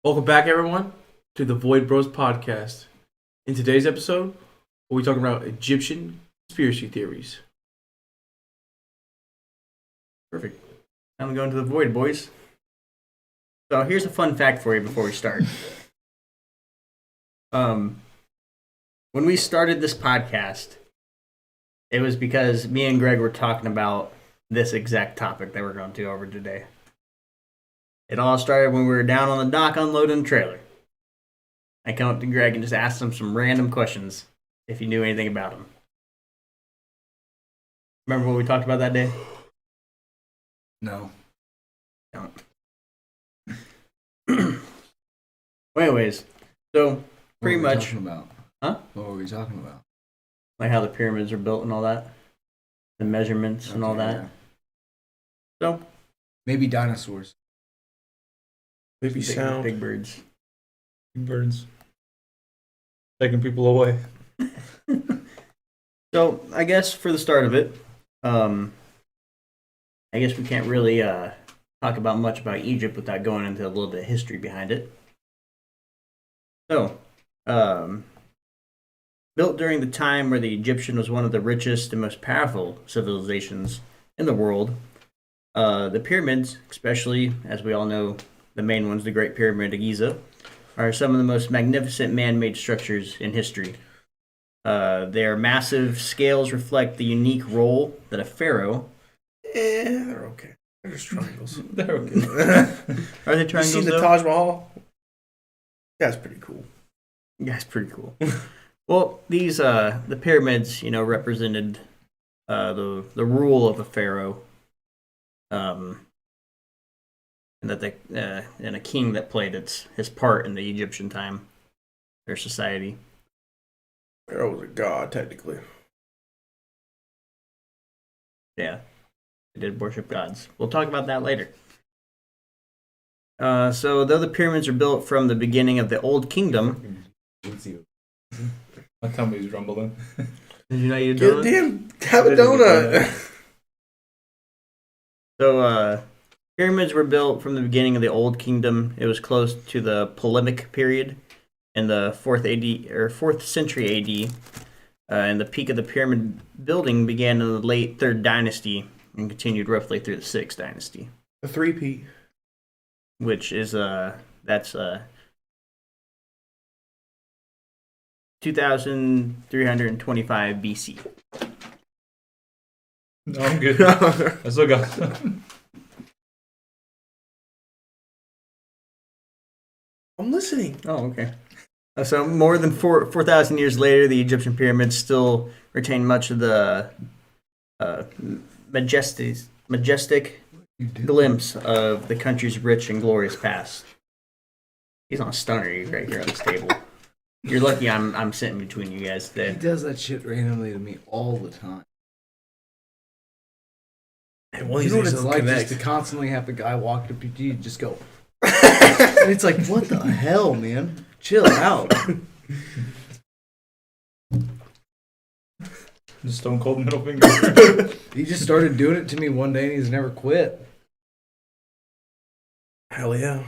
Welcome back, everyone, to the Void Bros podcast. In today's episode, we'll be talking about Egyptian conspiracy theories. Perfect. Time to go into the void, boys. So here's a fun fact for you before we start. When we started this podcast, it was because me and Greg were talking about this exact topic that we're going to go over today. It all started when we were down on the dock unloading the trailer. I come up to Greg and just asked him some random questions if he knew anything about him. Remember what we talked about that day? No. Don't. Well, anyways, so pretty What were we much, talking about? Huh? What were we talking about? like how the pyramids are built and all that, the measurements and all Okay, that. yeah. So Maybe dinosaurs. Maybe sound. big birds. Birds. Taking people away. So I guess for the start of it, I guess we can't really talk about much about Egypt without going into a little bit of history behind it. So, built during the time where the Egyptian was one of the richest and most powerful civilizations in the world, the pyramids, especially as we all know, the main ones, the Great Pyramid of Giza, are some of the most magnificent man-made structures in history. Their massive scales reflect the unique role that a pharaoh. They're okay. They're just triangles. They're okay. Are they You triangles? seen the though? Taj Mahal? That's pretty cool. Yeah, it's pretty cool. Well, these the pyramids, represented the rule of a pharaoh, and that and a king that played his part in the Egyptian time, their society. Pharaoh was a god, technically. Yeah, they did worship gods. We'll talk about that later. So, though the pyramids are built from the beginning of the Old Kingdom, My tummy's rumbling. did you know you Get did? damn, have a I didn't get donut. So, pyramids were built from the beginning of the Old Kingdom. It was close to the Ptolemaic period in the 4th AD or 4th century AD. And the peak of the pyramid building began in the late 3rd dynasty and continued roughly through the 6th dynasty, A three-peat. which is that's 2325 BC. No, I'm good. I still got some. I'm listening. Oh, okay. So more than 4,000 years later, the Egyptian pyramids still retain much of the majestic glimpse of the country's rich and glorious past. He's on a stunner right here on this table. You're lucky I'm sitting between you guys He today. does that shit randomly to me all the time. And one You of know these what days it's it'll like connect. just to constantly have the guy walk up to you and just go. And it's like, what the hell, man? Chill out. The stone cold middle finger. He just started doing it to me one day and he's never quit. Hell yeah.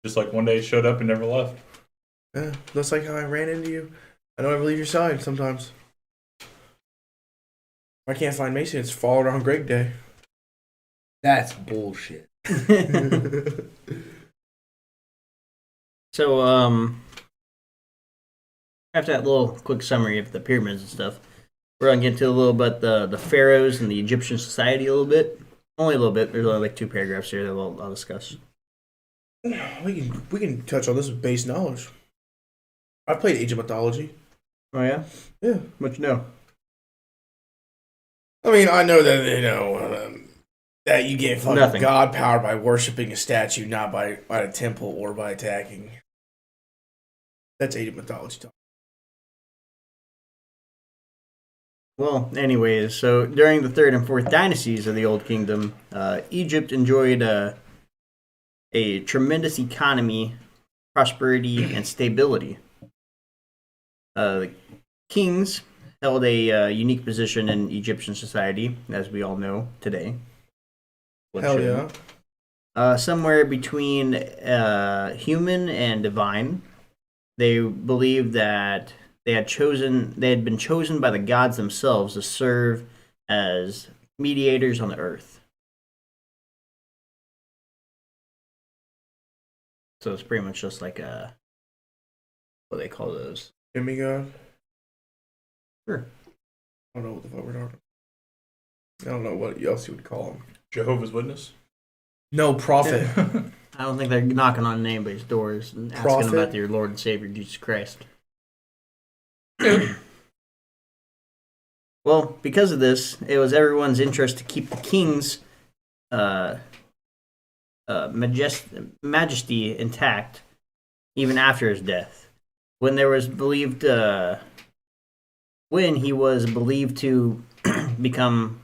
Just like one day he showed up and never left. Yeah, that's like how I ran into you. I don't ever leave your side sometimes. If I can't find Mason, it's fall around Greg Day. That's bullshit. So, after that little quick summary of the pyramids and stuff, we're gonna get into a little bit the pharaohs and the Egyptian society a little bit. Only a little bit. There's only like 2 paragraphs here that I'll discuss. We can touch on this with base knowledge. I played Age of Mythology. Oh yeah, Yeah. what you know? I mean, I know that that you get fucking Nothing. god power by worshiping a statue, not by a temple or by attacking. That's Age of Mythology talk. Well, anyways, so during the 3rd and 4th dynasties of the Old Kingdom, Egypt enjoyed a tremendous economy, prosperity, and stability. The kings held a unique position in Egyptian society, as we all know today. What Hell should- yeah. somewhere between human and divine. They believed that they had been chosen by the gods themselves to serve as mediators on the earth. So it's pretty much just like a, what do they call those? Demigod? Sure. I don't know what the fuck we're talking. I don't know what else you would call them. Jehovah's Witness. No, prophet. I don't think they're knocking on anybody's doors and asking Prophet? about their Lord and Savior Jesus Christ. Well, because of this, it was everyone's interest to keep the king's majesty intact even after his death. When he was believed to become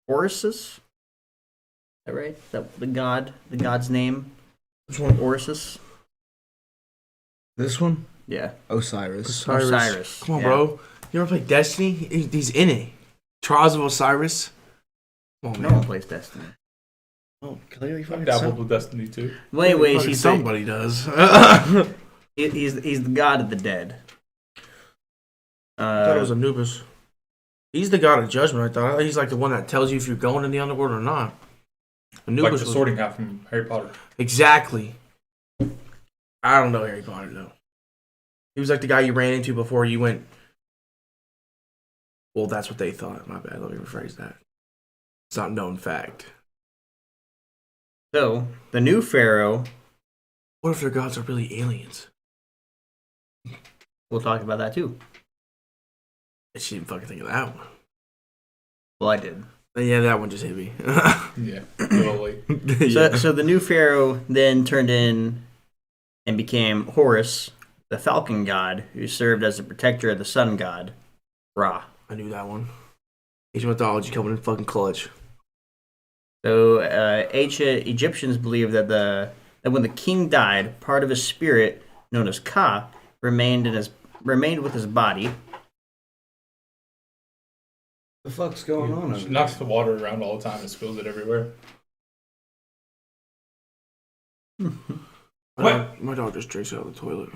Horus. Is that right? Is that the god's name? Which one? Horus? This one? Yeah. Osiris. Osiris. Come on, Yeah. bro. You ever play Destiny? He's in it. Trials of Osiris. Come on, No man. one plays Destiny. Oh, clearly I fucking dabbled with Destiny too. Well, anyways, fucking he's somebody does. he's the god of the dead. I thought it was Anubis. He's the god of judgment. I thought he's like the one that tells you if you're going in the underworld or not. Like Anubis the was Sorting Hat from Harry Potter. exactly. I don't know Harry Potter though. He was like the guy you ran into before you went. Well, that's what they thought. My bad. Let me rephrase that. It's not known fact. So the new pharaoh. What if their gods are really aliens? We'll talk about that too. She didn't fucking think of that one. Well, I did. Yeah, that one just hit me. Yeah, a little late. So the new pharaoh then turned in and became Horus, the falcon god, who served as the protector of the sun god, Ra. I knew that one. Asian mythology coming in fucking clutch. So ancient Egyptians believed that when the king died, part of his spirit, known as Ka, remained with his body. The fuck's going on? She knocks the water around all the time and spills it everywhere. My dog just drinks out of the toilet.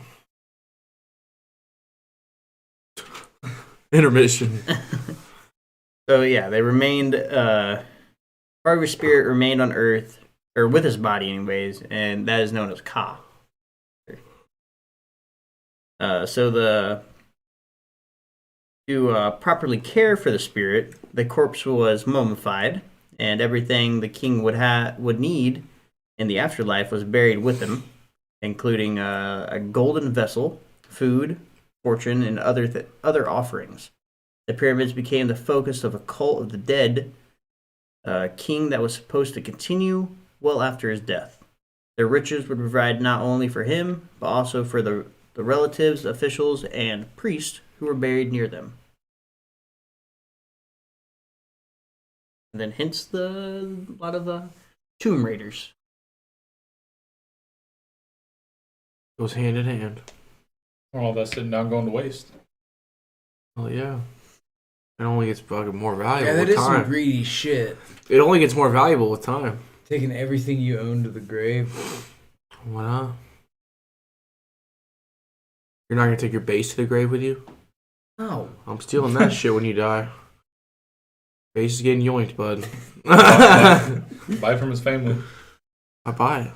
Intermission. So yeah, they remained. Part of his spirit remained on Earth, or with his body, anyways, and that is known as Ka. To properly care for the spirit, the corpse was mummified, and everything the king would need in the afterlife was buried with him, including a golden vessel, food, fortune, and other offerings. The pyramids became the focus of a cult of the dead king that was supposed to continue well after his death. Their riches would provide not only for him, but also for the relatives, officials, and priests who were buried near them. And then hence a lot of the tomb raiders. Goes hand in hand. All that sitting down going to waste. Oh yeah. It only gets fucking more valuable Yeah, that with is some time. greedy shit. It only gets more valuable with time. Taking everything you own to the grave. Why not? You're not gonna take your base to the grave with you? No. I'm stealing that shit when you die. Base is getting yoinked, bud. Buy from his family. I buy it.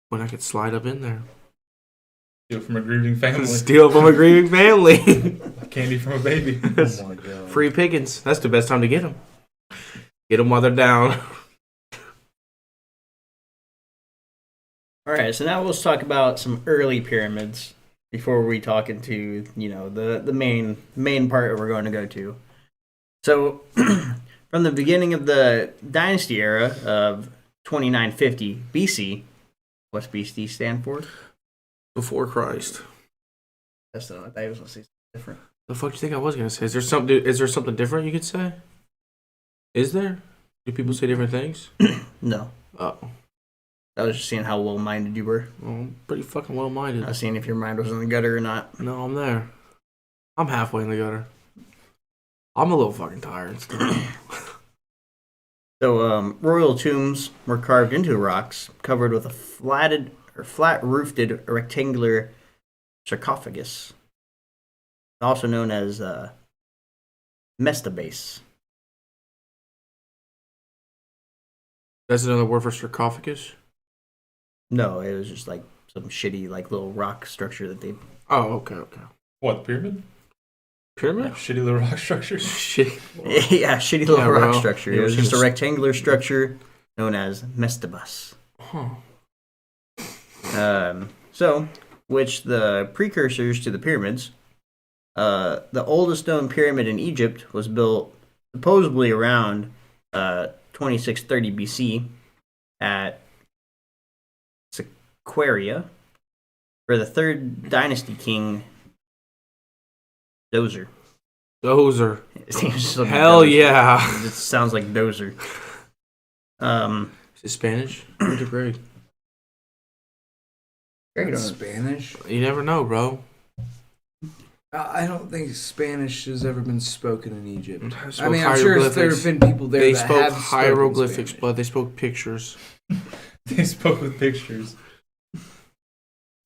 When I could slide up in there. Steal from a grieving family. Steal from a grieving family. Candy from a baby. Oh my god. Free pickings. That's the best time to get them. Get them while they're down. All right, so now let's talk about some early pyramids before we talk into the main part that we're going to go to. So, from the beginning of the dynasty era of 2950 BC, what's BC stand for? Before Christ. That's not. I was going to say something different. The fuck do you think I was gonna say? Is there something different you could say? Is there? Do people say different things? No, Oh. I was just seeing how well-minded you were. Well, I'm pretty fucking well minded. I was seeing if your mind was in the gutter or not. No, I'm there. I'm halfway in the gutter. I'm a little fucking tired still. So, royal tombs were carved into rocks, covered with a flat-roofed rectangular sarcophagus, also known as mastaba. That's another word for sarcophagus. No, it was just like some shitty like little rock structure that they. Oh, okay. What, the pyramid? Pyramid? Shitty little rock structure. Shit. Yeah, shitty little Yeah, rock bro. structure. It It was was just a just- rectangular structure known as mastabas. Huh. So, which the precursors to the pyramids. The oldest known pyramid in Egypt was built supposedly around 2630 BC at Saqqara for the third dynasty king Dozer. Those are His name's just like hell Dozer. yeah. It just sounds like Dozer. Is it Spanish? Where's it great? Spanish. You never know, bro. I don't think Spanish has ever been spoken in Egypt. I I spoke mean, I'm sure there hieroglyphics. have been people there They that spoke have spoken hieroglyphics, Spanish. but they spoke pictures. They spoke with pictures.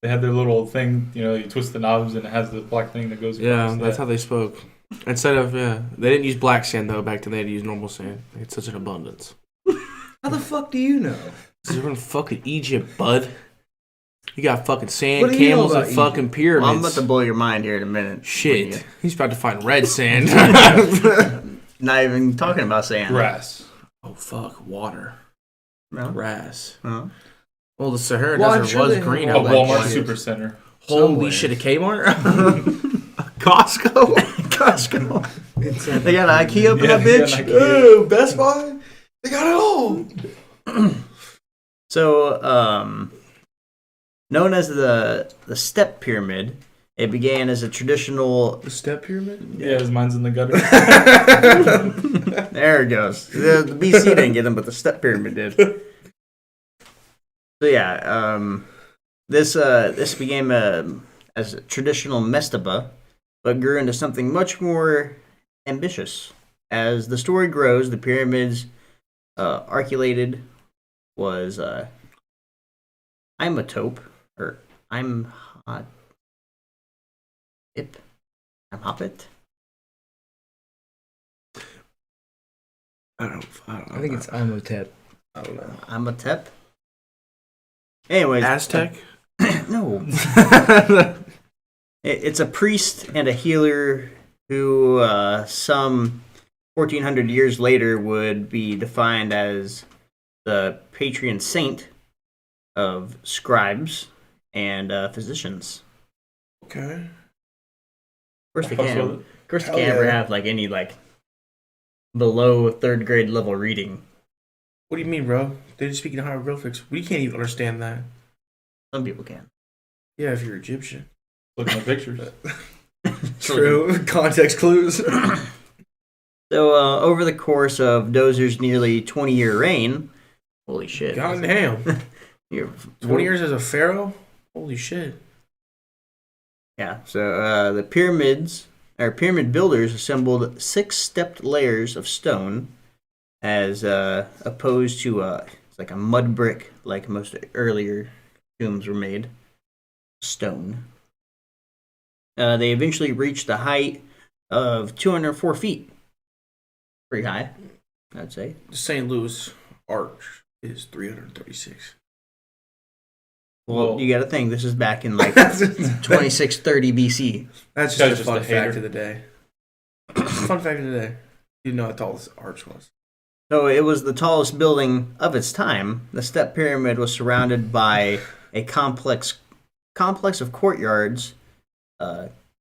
They had their little thing, you know, you twist the knobs and it has the black thing that goes Yeah, across. that's how they spoke. Instead of they didn't use black sand though. Back then they had to use normal sand. They had such an abundance. How the fuck do you know? You're in fucking Egypt, bud. You got fucking sand, What do you know camels, and about fucking Well, pyramids. I'm about to blow your mind here in a minute. Shit, he's about to find red sand. Not even talking about sand. grass. Oh fuck, water, No? grass. Oh. Well, the Sahara Well, I'm Desert sure was they green have at A all one that Walmart point. shit. Supercenter. Holy somewhere. shit, a Kmart, Costco, Costco. It's They got an IKEA up in Yeah, that they got bitch. an IKEA. oh, Best Buy. They got it all. So, known as the step pyramid, it began as a traditional. The step pyramid. Yeah, his mind's in the gutter. There it goes. The BC didn't get them, but the step pyramid did. So yeah, this became as a traditional mastaba, but grew into something much more ambitious. As the story grows, the pyramids articulated was Imhotep or Imhotep. Imhotep. I don't know. I think it's Imhotep. I don't know. Imhotep. Anyways, Aztec. no. It's a priest and a healer who, some 1400 years later, would be defined as the patron saint of scribes and physicians. Okay. Of course, they Fucks can't. with Of course, they Hell can't ever yeah. have like any like below third grade level reading. What do you mean, bro? They're just speaking hieroglyphics. We can't even understand that. Some people can. Yeah, if you're Egyptian. Looking at pictures. True. Context clues. So, over the course of Dozer's nearly 20-year reign, holy shit. God damn. You're- 20 years as a pharaoh? Holy shit. Yeah, so the pyramid builders assembled 6 stepped layers of stone as opposed to it's like a mud brick like most earlier tombs were made. Stone. They eventually reached the height of 204 feet. Pretty high, I'd say. The St. Louis Arch is 336. Well, Well- you got to think this is back in like That's 2630 BC. just Guy's a just fun a hater. fact of the day. Fun fact of the day. You know how tall this arch was. So it was the tallest building of its time. The step pyramid was surrounded by a complex of courtyards,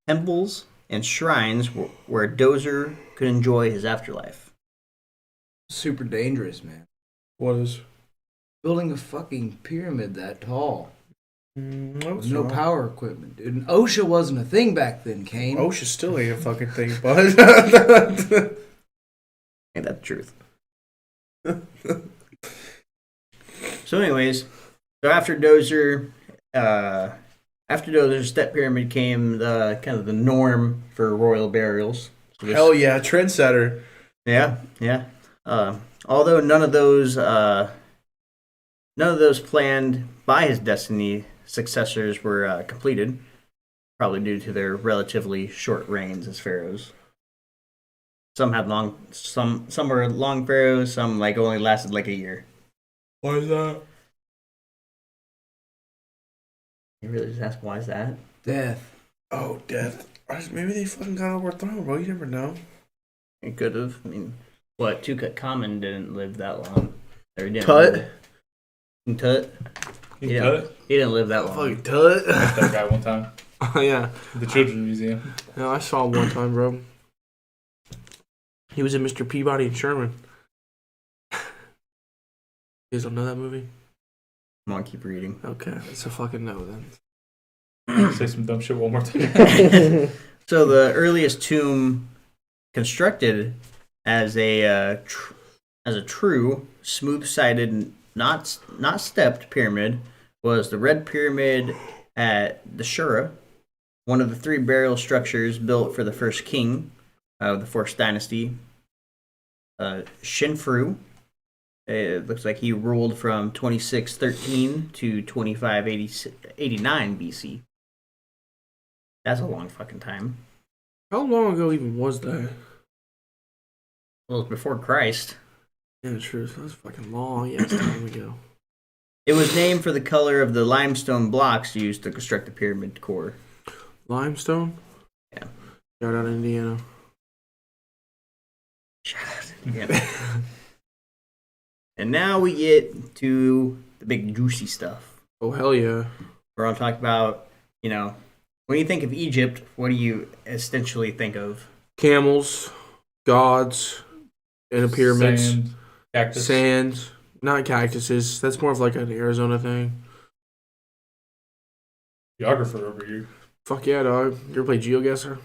temples, and shrines where Dozer could enjoy his afterlife. Super dangerous, man. What is? Building a fucking pyramid that tall. No, With no power equipment, dude. And OSHA wasn't a thing back then, Kane. OSHA still ain't a fucking thing, bud. Ain't that the truth? So, anyways, so after Dozer's step pyramid came the kind of the norm for royal burials. So this- Hell yeah, trendsetter. Yeah. Although none of those planned by his destiny successors were completed, probably due to their relatively short reigns as pharaohs. Some had some were long pharaohs, some like only lasted like a year. Why is that? You really just ask why is that? Death. Oh, death. Maybe they fucking got overthrown, bro. You never know. It could have. I mean, what Tutankhamun didn't live that long. Or he didn't Tut. live- Tut. You Yeah. cut it? He didn't live that long. Fucking Tut. Met that guy one time Oh, yeah. at the Children's Museum. No, I saw him one time, bro. He was in Mr. Peabody and Sherman. You guys don't know that movie? Come on, keep reading. Okay, it's a fucking no then. Say some dumb shit one more time. So the earliest tomb constructed as a true smooth-sided, not stepped pyramid was the Red Pyramid at the Shura, one of the 3 burial structures built for the first king of the Fourth Dynasty, Shinfru. It looks like he ruled from 2613 to 2589 BC. That's a long fucking time. How long ago even was that? Well, it was before Christ. Yeah, true. So that's fucking long. Yeah, it's time ago. It was named for the color of the limestone blocks used to construct the pyramid core. Limestone? Yeah. Shout out Indiana. Yeah. And now we get to the big juicy stuff. Oh, hell yeah. We're going to talk about, when you think of Egypt, what do you essentially think of? Camels, gods, and the pyramids. Sand, cactus. Sand. Not cactuses. That's more of like an Arizona thing. Geographer over here. Fuck yeah, dog. You ever play GeoGuessr?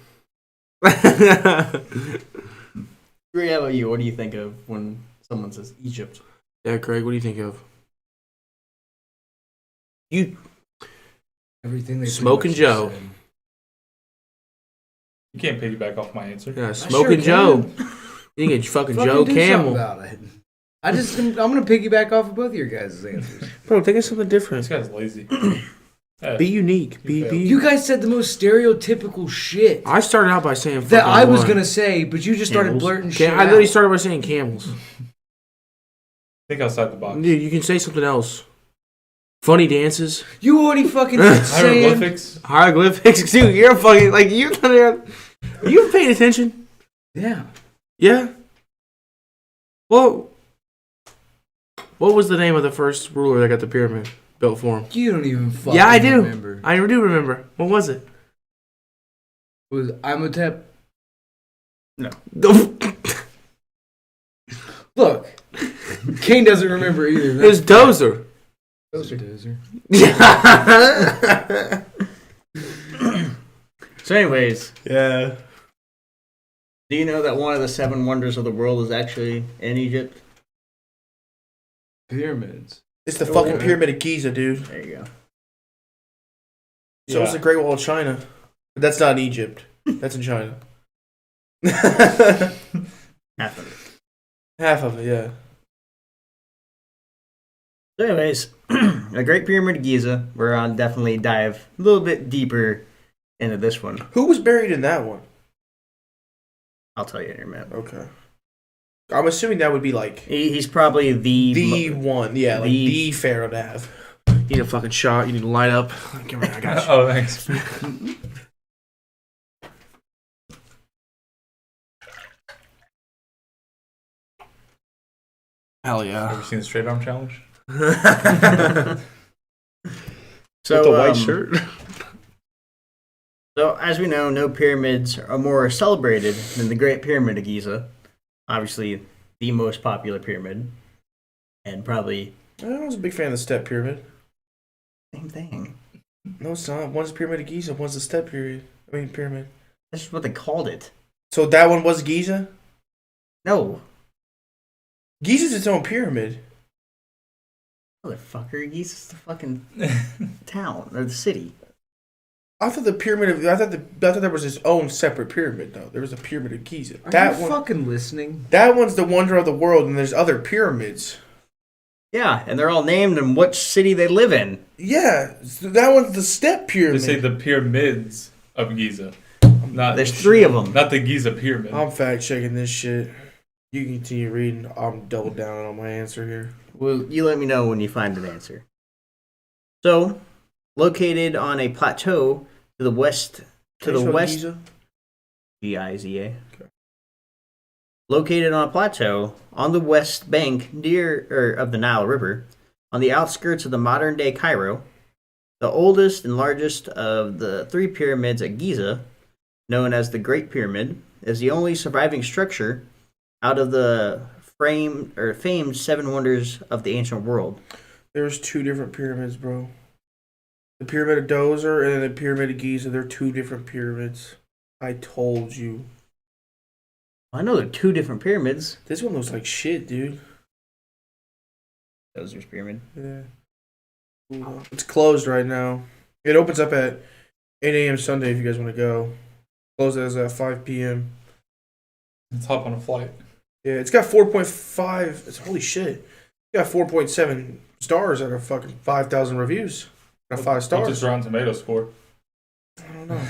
Greg, how about you? What do you think of when someone says Egypt? Yeah, Craig, what do you think of? You Everything they Smoking pretty much Joe. said. You can't piggyback off my answer. Yeah, I Smoking sure Joe. can. You think it's fucking Fucking Joe do something Camel. about it. I'm gonna piggyback off of both of your guys' answers. Bro, think of something This different. guy's lazy. Yeah. Be unique. Be, You be. You guys said the most stereotypical shit I started out by saying that fucking I was what? gonna say, but you just started Camels. blurting shit I literally out. started by saying camels. Think outside the box. Dude, you can say something else. Funny dances. You already fucking saying. Hieroglyphics. Hieroglyphics. Dude, you're fucking, like, you paying attention? Yeah. Yeah. Well, what was the name of the first ruler that got the pyramid built for him? You don't even fucking Yeah, I do. remember. I do remember. What was it? It was Imhotep. Look, Kane doesn't remember either. It was Dozer. Dozer. So anyways, Yeah. do you know that one of the 7 wonders of the world is actually in Egypt? Pyramids. It's the fucking Pyramid of Giza, dude. There you go. So it's the Great Wall of China. But that's not in Egypt. That's in China. Half of it. Half of it, yeah. So anyways, the Great Pyramid of Giza, we're on definitely dive a little bit deeper into this one. Who was buried in that one? I'll tell you in a minute. Okay. I'm assuming that would be like He's probably the one. Yeah, like the- the pharaoh to have. You need a fucking shot. You need to light up. Give me, I got you. Oh, thanks. Hell yeah. Ever seen the straight arm challenge? So, With the white shirt. So, as we know, no pyramids are more celebrated than the Great Pyramid of Giza. Obviously, the most popular pyramid. And probably I was a big fan of the step pyramid. same thing. No, it's not. One's the Pyramid of Giza, one's the step pyramid. Pyramid. That's just what they called it. So that one was Giza? No, Giza's its own pyramid. motherfucker, Giza's the fucking town or the city. I thought I thought there was its own separate pyramid though. There was a pyramid of Giza. Are That you one, fucking listening? that one's the wonder of the world, and there's other pyramids. Yeah, and they're all named in what city they live in. Yeah, so that one's the step They pyramid. say the pyramids of Giza. Not There's 3 of them. Not the Giza pyramid. I'm fact checking this shit. You can continue reading. I'm double down on my answer here. Well, you let me know when you find an answer. So, located on a plateau to the west, Can you spell west, Giza? Giza. Okay. Located on a plateau on the west bank of the Nile River, on the outskirts of the modern-day Cairo, the oldest and largest of the 3 pyramids at Giza, known as the Great Pyramid, is the only surviving structure out of the famed 7 wonders of the ancient world. There's 2 different pyramids, bro. The Pyramid of Djoser and then the Pyramid of Giza. They're 2 different pyramids. I told you. I know they're 2 different pyramids. This one looks like shit, dude. Djosir's pyramid. Yeah. It's closed right now. It opens up at 8 a.m. Sunday if you guys want to go. Closes at 5 p.m. Let's hop on a flight. Yeah, it's got 4.5. It's holy shit. It's got 4.7 stars out of fucking 5,000 reviews. Out of 5 What's stars. its Rotten Tomato score? I don't know.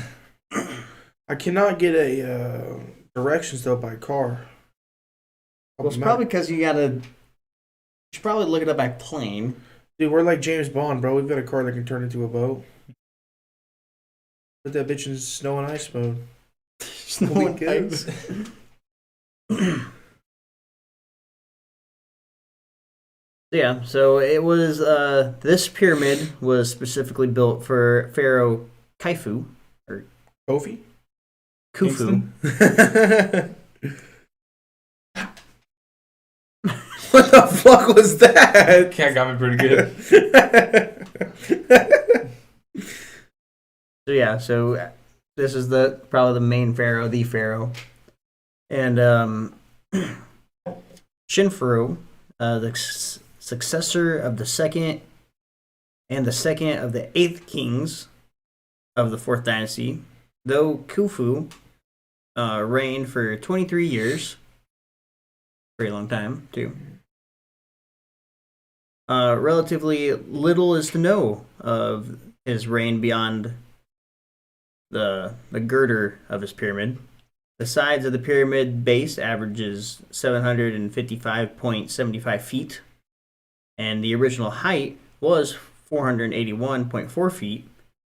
I cannot get a directions though by car. Well, it's probably because you should probably look it up by plane. Dude, we're like James Bond, bro. We've got a car that can turn into a boat. Put that bitch in snow and ice mode. Snow and ice. Yeah, so it was this pyramid was specifically built for Pharaoh Khufu or Kofi? Khufu. What the fuck was that? Cat got me pretty good. So yeah, so this is probably the main pharaoh, the pharaoh, and Shinfuru, the successor of the second and the second of the 8th kings of the 4th dynasty, though Khufu reigned for 23 years, very long time too. Relatively little is to know of his reign beyond the girder of his pyramid. The sides of the pyramid base averages 755.75 feet, and the original height was 481.4 feet,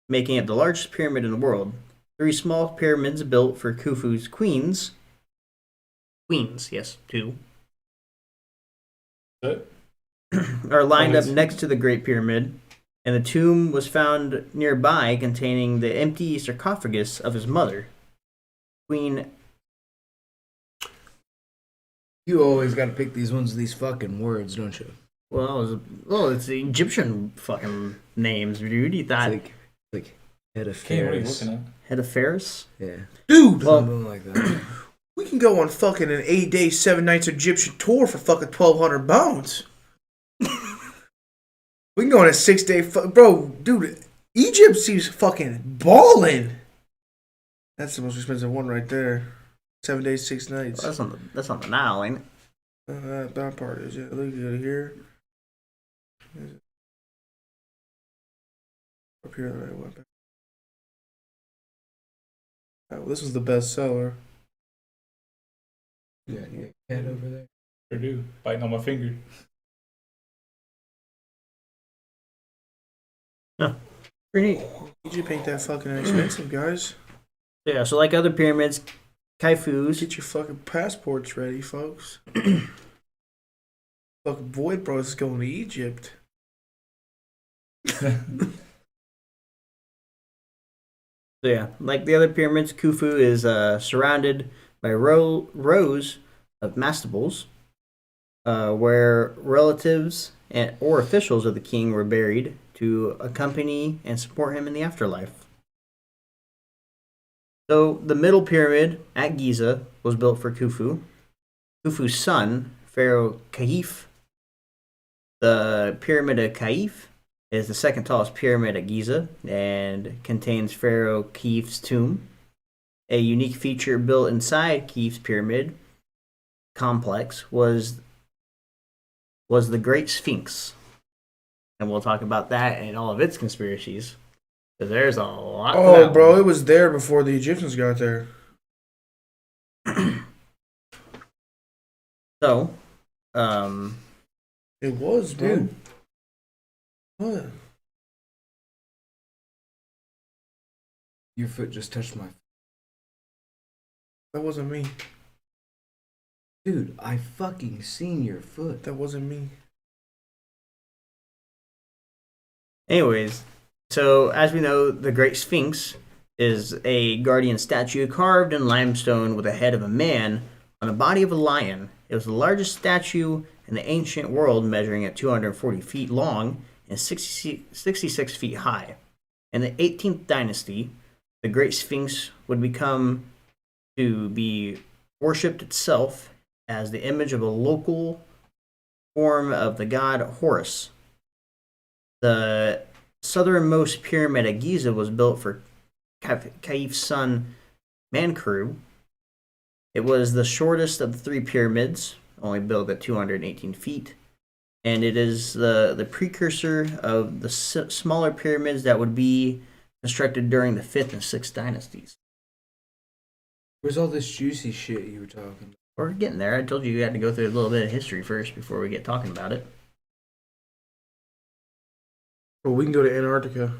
making it the largest pyramid in the world. 3 small pyramids built for Khufu's queens, yes, 2, are lined up next to the Great Pyramid, and the tomb was found nearby containing the empty sarcophagus of his mother, Queen. You always got to pick these ones with these fucking words, don't you? Well, it's the Egyptian fucking names, dude. You thought It's like head of King, what are you Ferris. looking at? head of Pharaohs? Yeah, Dude, something like that. we can go on fucking an 8-day, 7 nights Egyptian tour for fucking 1,200 bones. We can go on a 6-day, bro, dude. Egypt seems fucking balling. That's the most expensive one right there. 7 days, 6 nights. Well, that's on the Nile, ain't it? That part is it. Look at here. Up here, that I went back. Oh, this was the best seller. Yeah, head over there. Sure do. Biting on my finger. Pretty neat. Egypt ain't that fucking expensive, guys. Yeah, so like other pyramids, Khufu's Get your fucking passports ready, folks. Fucking Void Bros is going to Egypt. So yeah, like the other pyramids, Khufu is surrounded by rows of mastables, where relatives or officials of the king were buried to accompany and support him in the afterlife. So the middle pyramid at Giza was built for Khufu. Khufu's son, Pharaoh Kahif. The pyramid of Kahif It is the second tallest pyramid at Giza and contains Pharaoh Khufu's tomb. A unique feature built inside Khufu's pyramid complex was the Great Sphinx. And we'll talk about that and all of its conspiracies. So there's a lot to Oh, that bro, one. it was there before the Egyptians got there. So, It was, bro. Dude. What? Your foot just touched my. That wasn't me. Dude, I fucking seen your foot. That wasn't me. anyways, so as we know, the Great Sphinx is a guardian statue carved in limestone with the head of a man on the body of a lion. It was the largest statue in the ancient world, measuring at 240 feet long and 66 feet high. In the 18th dynasty, the Great Sphinx would become to be worshipped itself as the image of a local form of the god Horus. The southernmost pyramid at Giza was built for Khufu's son Menkaure. It was the shortest of the three pyramids, only built at 218 feet, and it is the precursor of the smaller pyramids that would be constructed during the 5th and 6th dynasties. Where's all this juicy shit you were talking about? We're getting there. I told you you had to go through a little bit of history first before we get talking about it. Well, we can go to Antarctica.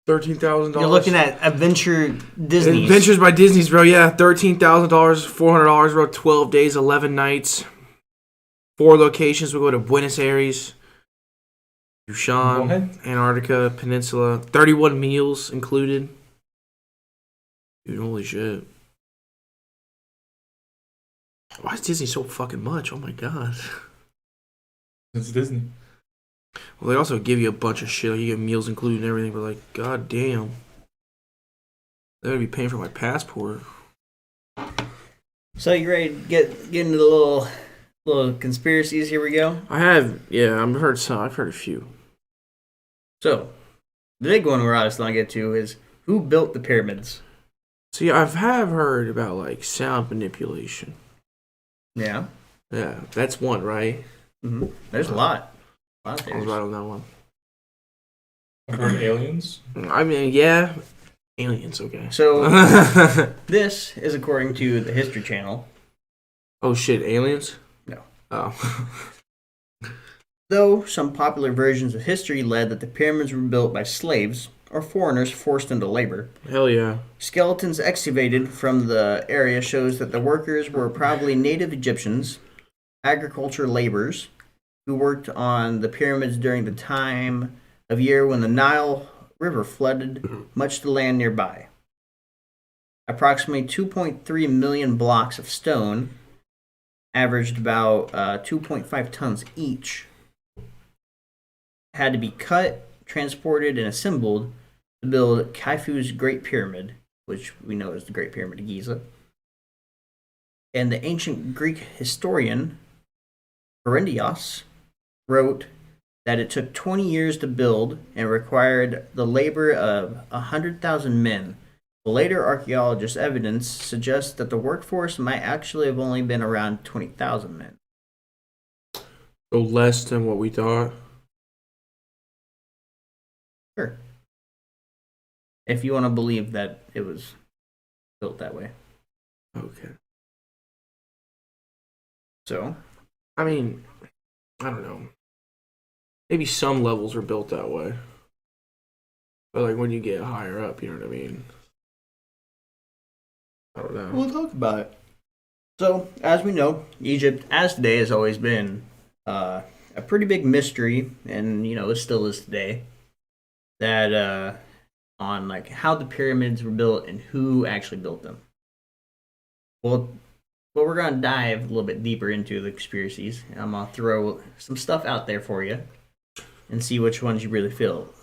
$13,000. You're looking at Adventure Disney. Adventures by Disney's, bro. Yeah, $13,000, $400, bro. 12 days, 11 nights, 4 locations. We go to Buenos Aires, Yushan, What? Antarctica Peninsula. 31 meals included. Dude, holy shit. Why is Disney so fucking much? Oh my god. It's Disney. Well, they also give you a bunch of shit. You get meals included and everything, but like, god damn. They would be paying for my passport. So you ready to get into the little conspiracies? Here we go. I have, yeah, I've heard some. I've heard a few. So the big one we're obviously going to get to is who built the pyramids. See, I've heard about like sound manipulation. Yeah. Yeah, that's one, right? Mm-hmm. There's a lot. A lot of I was theories. right on that one. I've heard aliens. I mean, yeah, aliens, okay. So this is according to the History Channel. Oh shit, aliens? No. Oh. Though some popular versions of history led that the pyramids were built by slaves or foreigners forced into labor. Hell yeah. Skeletons excavated from the area shows that the workers were probably native Egyptians, agriculture laborers, who worked on the pyramids during the time of year when the Nile River flooded much of the land nearby. Approximately 2.3 million blocks of stone, averaged about 2.5 tons each, had to be cut, transported, and assembled to build Khufu's Great Pyramid, which we know is the Great Pyramid of Giza. And the ancient Greek historian Herodotus wrote that it took 20 years to build and required the labor of 100,000 men. Later archaeologist evidence suggests that the workforce might actually have only been around 20,000 men. So less than what we thought. Sure. If you want to believe that it was built that way. Okay. So, I mean, I don't know. Maybe some levels are built that way. But like when you get higher up, you know what I mean? I don't know. we'll talk about it. So, as we know, Egypt, as today, has always been a pretty big mystery, and you know, it still is today. That on like how the pyramids were built and who actually built them. Well, we're gonna dive a little bit deeper into the conspiracies, and I'm gonna throw some stuff out there for you, and see which ones you really feel.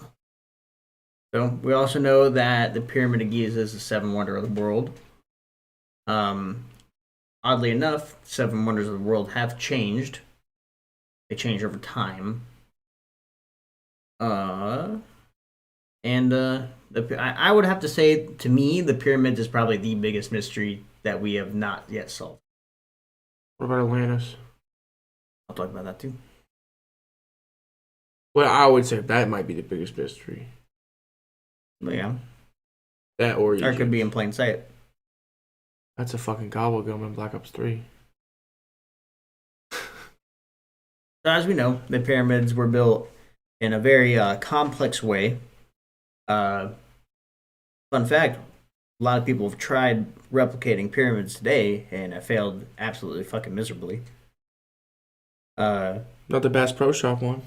So we also know that the Pyramid of Giza is the seventh wonder of the world. Oddly enough, seven wonders of the world have changed They change over time. I would have to say, to me, the pyramids is probably the biggest mystery that we have not yet solved. What about Atlantis? I'll talk about that too. Well, I would say that might be the biggest mystery. But yeah, That or or it could Egypt. be in plain sight. That's a fucking gobblegum in Black Ops 3. So as we know, the pyramids were built in a very complex way. Fun fact: a lot of people have tried replicating pyramids today and have failed absolutely fucking miserably. Not the Bass Pro Shop one.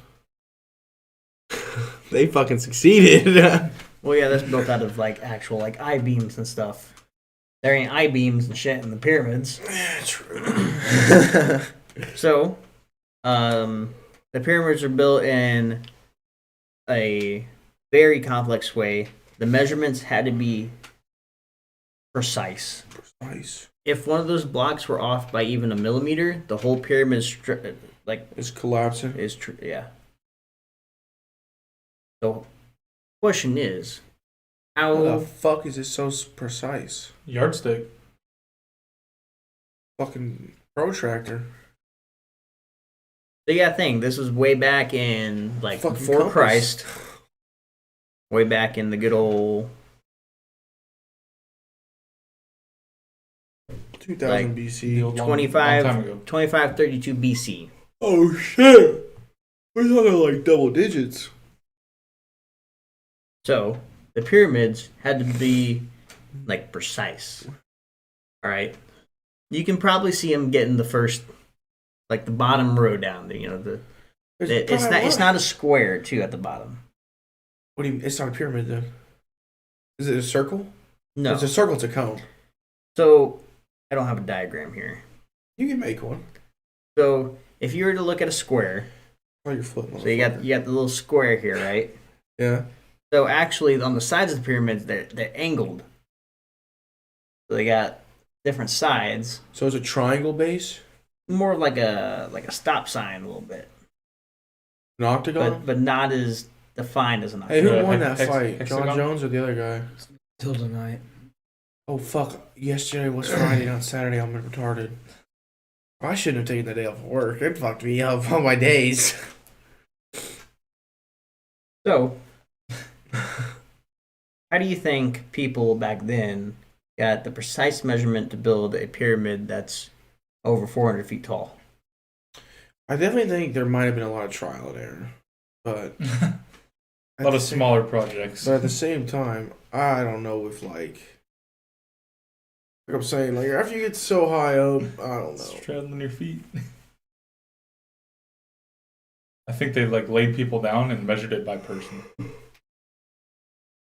They fucking succeeded. Well, yeah, that's built out of like actual like I beams and stuff. There ain't I beams and shit in the pyramids. True. So, the pyramids are built in a very complex way. The measurements had to be precise. Nice. If one of those blocks were off by even a millimeter, the whole pyramid It's collapsing. is true. Yeah. So, question is, How how? the fuck is it so precise? Yardstick. Fucking protractor. So yeah, thing. This was way back in like Fucking before compass. Christ. Way back in the good old 2000 Like, The BC. old long 25 time ago. 2532 BC. Oh shit! We're talking like double digits. So the pyramids had to be like precise. All right, you can probably see them getting the first, like the bottom row down. It's not a square too at the bottom. What do you? It's not a pyramid then. Is it a circle? No. It's a circle. It's a cone. So I don't have a diagram here. You can make one. So if you were to look at a square, Oh, your foot. so you got the little square here, right? Yeah. So actually, on the sides of the pyramids, they're angled. So they got different sides, So it's a triangle base. more like a stop sign a little bit, An octagon. but not as defined as an Hey, who octagon. won that Hex- fight? hexagon? John Jones or the other guy? Tilda Knight. Oh fuck! Yesterday was Friday, not Saturday. I'm retarded. I shouldn't have taken the day off of work. It fucked me up on my days. So, how do you think people back then got the precise measurement to build a pyramid that's over 400 feet tall? I definitely think there might have been a lot of trial and error, but A lot of smaller projects. But at the same time, I don't know if like I'm saying, like after you get so high up, I don't know. Straddling on your feet. I think they like laid people down and measured it by person.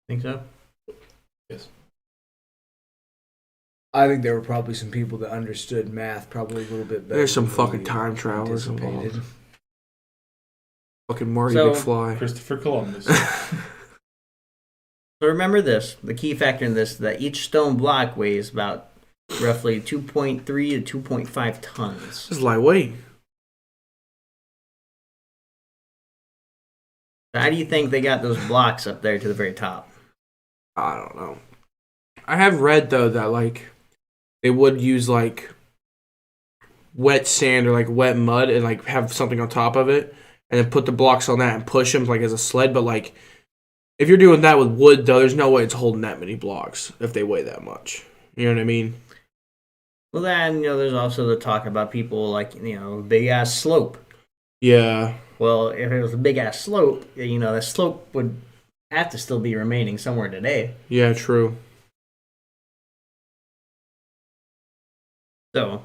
Think so? Yes. I think there were probably some people that understood math probably a little bit better. There's some than fucking we time travelers anticipated. involved. Fucking Marty So- McFly. Christopher Columbus. So remember this, the key factor in this is that each stone block weighs about roughly 2.3 to 2.5 tons. It's lightweight. So how do you think they got those blocks up there to the very top? I don't know. I have read though that like they would use like wet sand or like wet mud and like have something on top of it and then put the blocks on that and push them like as a sled. But like if you're doing that with wood though, there's no way it's holding that many blocks if they weigh that much. You know what I mean? Well, then, there's also the talk about people like, big ass slope. Yeah. Well, if it was a big ass slope, that slope would have to still be remaining somewhere today. Yeah, true. So,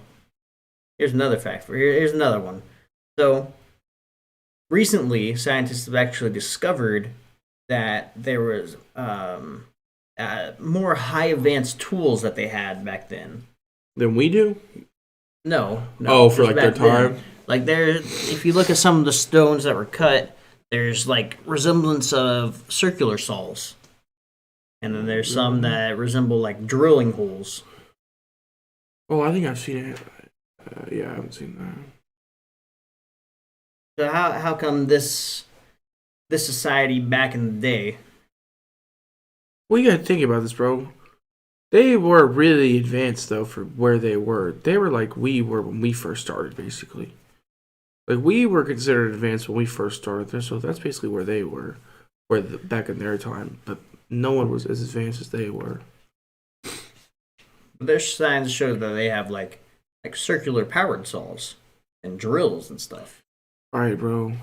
here's another fact. Here's another one. So, recently, scientists have actually discovered that there was more high advanced tools that they had back then. Than we do? No. Oh, for just like their back then. time? Like if you look at some of the stones that were cut, there's like resemblance of circular saws, and then there's some that resemble like drilling holes. Oh, I think I've seen it. Yeah, I haven't seen that. So how come this society back in the day? Well, you gotta think about this, bro. They were really advanced though for where they were. They were like we were when we first started, basically. Like we were considered advanced when we first started there, so that's basically where they were, back in their time. But no one was as advanced as they were. There's signs show that they have like circular powered saws and drills and stuff. All right, bro.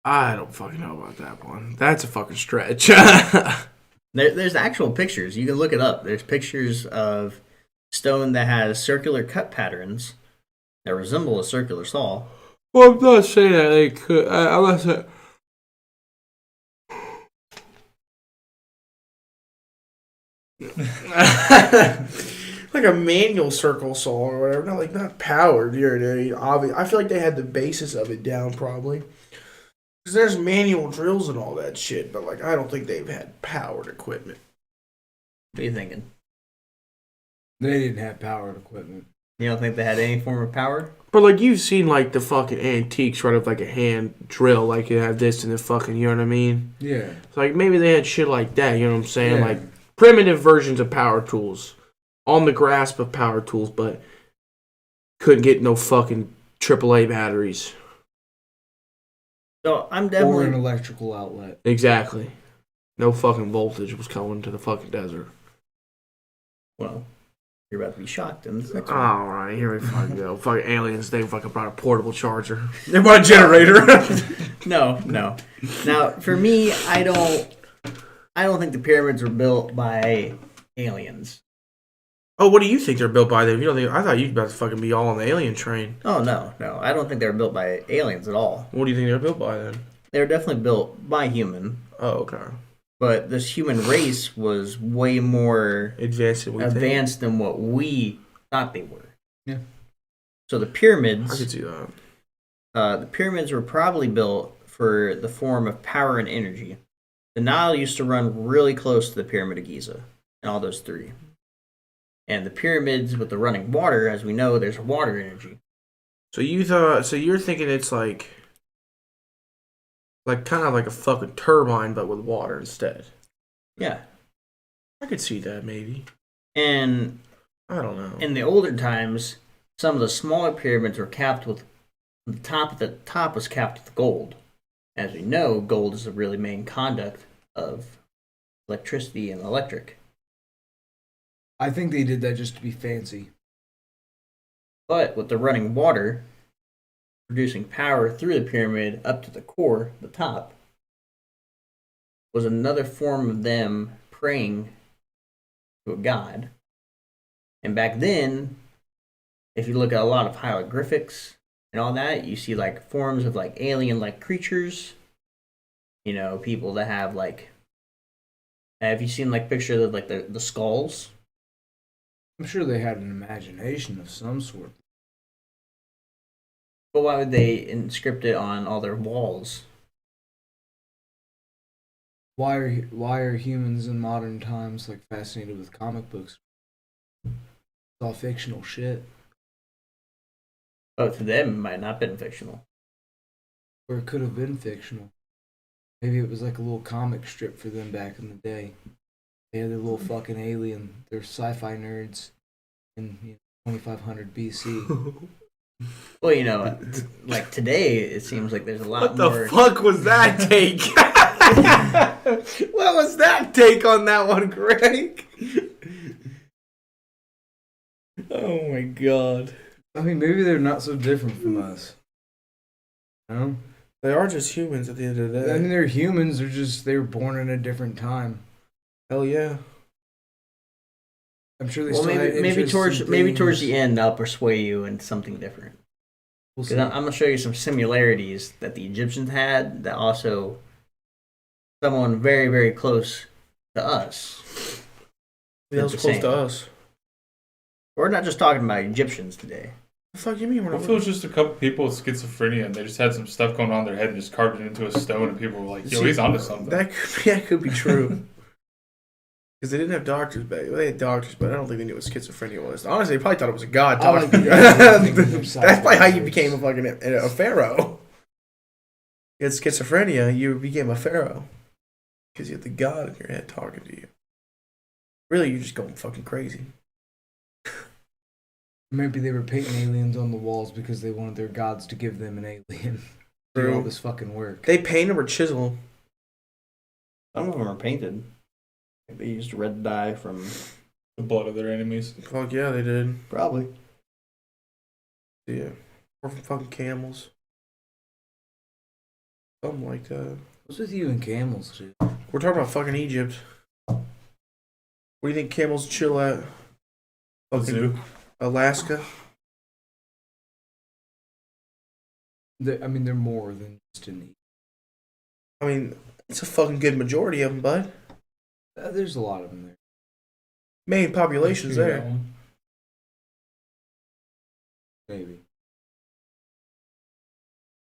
I don't fucking know about that one. That's a fucking stretch. There's actual pictures. You can look it up. There's pictures of stone that has circular cut patterns that resemble a circular saw. Well, I'm not saying that they could. I'm not saying. Like a manual circle saw or whatever, not powered. Obvious. I feel like they had the basis of it down probably, because there's manual drills and all that shit. But like, I don't think they've had powered equipment. What are you thinking? They didn't have powered equipment. You don't think they had any form of power? But like, you've seen like the fucking antiques right of like a hand drill, like you have this and the fucking, you know what I mean? Yeah. So like maybe they had shit like that. You know what I'm saying? Yeah. Like primitive versions of power tools, on the grasp of power tools, but couldn't get no fucking AAA batteries. So I'm Or an definitely electrical outlet. Exactly. No fucking voltage was coming to the fucking desert. well. You're about to be shocked in this next one. All right, here we fucking go. Fucking aliens, they fucking brought a portable charger. They brought a generator. No. Now, for me, I don't think the pyramids were built by aliens. Oh, what do you think they're built by then? You don't think? I thought you'd about to fucking be all on the alien train. Oh no, I don't think they were built by aliens at all. What do you think they're built by then? They were definitely built by human, Oh, okay. but this human race was way more Advanced than we think. advanced than what we thought they were. Yeah. So the I pyramids, could see that. the pyramids were probably built for the form of power and energy. The Nile used to run really close to the Pyramid of Giza, and all those three. And the pyramids with the running water, as we know, there's water energy. So you're thinking it's like kind of like a fucking turbine, but with water instead. Yeah. I could see that maybe. And I don't know. in the older times, some of the smaller pyramids were capped with the top was capped with gold. As we know, gold is the really main conduct of electricity and electric. I think they did that just to be fancy. But with the running water producing power through the pyramid up to the core, the top, was another form of them praying to a god. And back then, if you look at a lot of hieroglyphics and all that, you see like forms of like alien-like creatures. You know, people that have like, have you seen like pictures of like the skulls? I'm sure they had an imagination of some sort. But why would they inscript it on all their walls? Why are humans in modern times like fascinated with comic books? It's all fictional shit. Oh, to them, it might not have been fictional. Or it could have been fictional. Maybe it was like a little comic strip for them back in the day. They had their little fucking alien. They're sci-fi nerds in 2500 BC. Well, you know, like today, it seems like there's a lot What the more. fuck was that take? What was that take on that one, Greg? Oh my god. I mean, maybe they're not so different from us. You know? They are just humans at the end of the day. I mean, they're humans. They were born in a different time. Hell yeah. I'm sure they Well, still had maybe interesting towards things. the end, I'll persuade you into something different. We'll Because see. I'm gonna show you some similarities that the Egyptians had that also someone very, very close to us. That was the close same. to us. We're not just talking about Egyptians today. The fuck you mean? What if it was just a couple people with schizophrenia and they just had some stuff going on in their head and just carved it into a stone and people were like, yo, he's onto something. That could be true. Because they didn't have doctors back. Well, they had doctors, but I don't think they knew what schizophrenia was. Honestly, they probably thought it was a god I like talking. the idea of thinking of That's probably how you sci-fi became a pharaoh. You had schizophrenia, you became a pharaoh. Because you had the god in your head talking to you. Really, you're just going fucking crazy. Maybe they were painting aliens on the walls because they wanted their gods to give them an alien. Do all True. this fucking work. They paint them or chisel them. Some of them are painted. They used red dye from The blood of their enemies. Fuck yeah, they did. probably. Yeah. Or from fucking camels. Something like that. What's with you and camels, dude? We're talking about fucking Egypt. Where do you think camels chill at? The Fucking zoo. Alaska? I mean, they're more than just an eat. I mean, it's a fucking good majority of them, bud. There's a lot of them there. Main population's Yeah, there. that one. Maybe.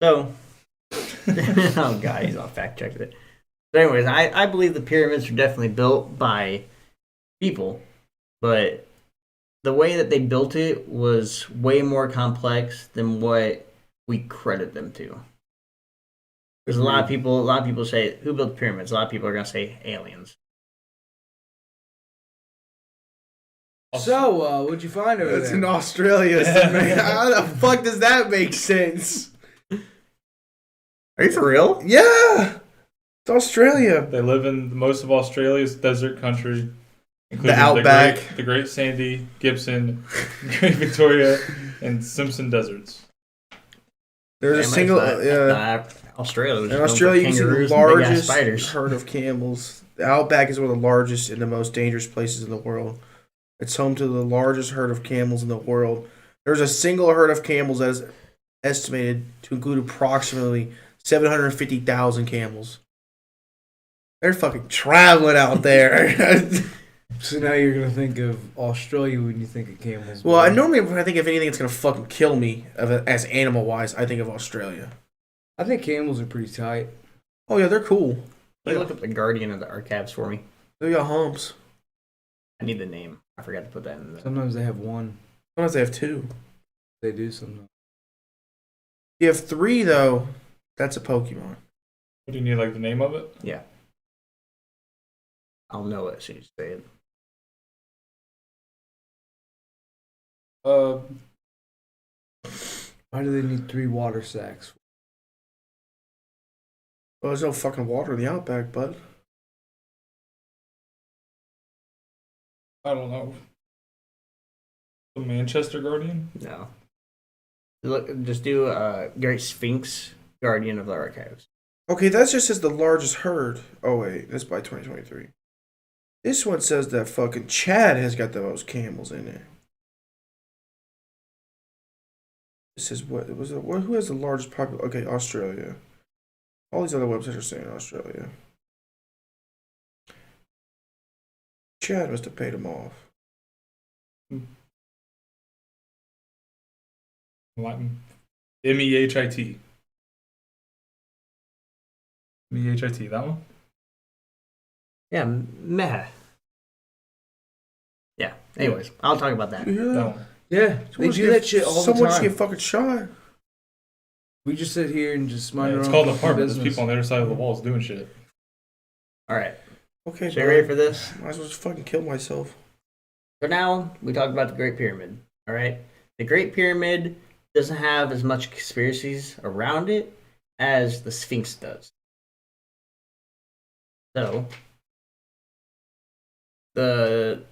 So, oh god, he's all fact checked it. But anyways, I believe the pyramids were definitely built by people, but the way that they built it was way more complex than what we credit them to. There's a lot of people say, who built the pyramids? A lot of people are gonna say aliens. So, what'd you find over That's there? in Australia. Man. How the fuck does that make sense? Are you for real? Yeah! It's Australia. They live in most of Australia's desert country, including outback. the Great Sandy, Gibson, Great Victoria, and Simpson deserts. There's a Damn, single. Australia. was In known for Australia, you can see the kangaroos and big-ass largest spiders. herd of camels. The outback is one of the largest and the most dangerous places in the world. It's home to the largest herd of camels in the world. There's a single herd of camels that is estimated to include approximately 750,000 camels. They're fucking traveling out there. So now you're gonna think of Australia when you think of camels. Well, I normally when I think of anything that's gonna fucking kill me as animal wise, I think of Australia. I think camels are pretty tight. Oh yeah, they're cool. Can you look up the Guardian of the Archives for me? They got humps. I need the name. I forgot to put that in. Sometimes they have one. Sometimes they have two. They do sometimes. You have three though. That's a Pokemon. What do you need, like the name of it? Yeah. I'll know it as soon as you say it. Why do they need 3 water sacks? Well, there's no fucking water in the outback, bud. I don't know. The Manchester Guardian? No. Look, just do Great Sphinx, Guardian of the Archives. Okay, that just says the largest herd. Oh wait, that's by 2023. This one says that fucking Chad has got the most camels in it. This is what was it? Who has the largest population? Okay, Australia. All these other websites are saying Australia. Chad must have paid him off. Latin. MEHIT. MEHIT, that one? Yeah, meh. Yeah, anyways, I'll talk about that. You hear That that? one. Yeah, they do that shit all the Someone just time. get fucking shot. We just sit here and just mind Yeah, our it's own called an fucking apartment. There's business. people on the other side of the walls doing shit. Alright, Okay, so you ready for this? might as well just fucking kill myself. For now, we talked about the Great Pyramid. Alright? The Great Pyramid doesn't have as much conspiracies around it as the Sphinx does. So, the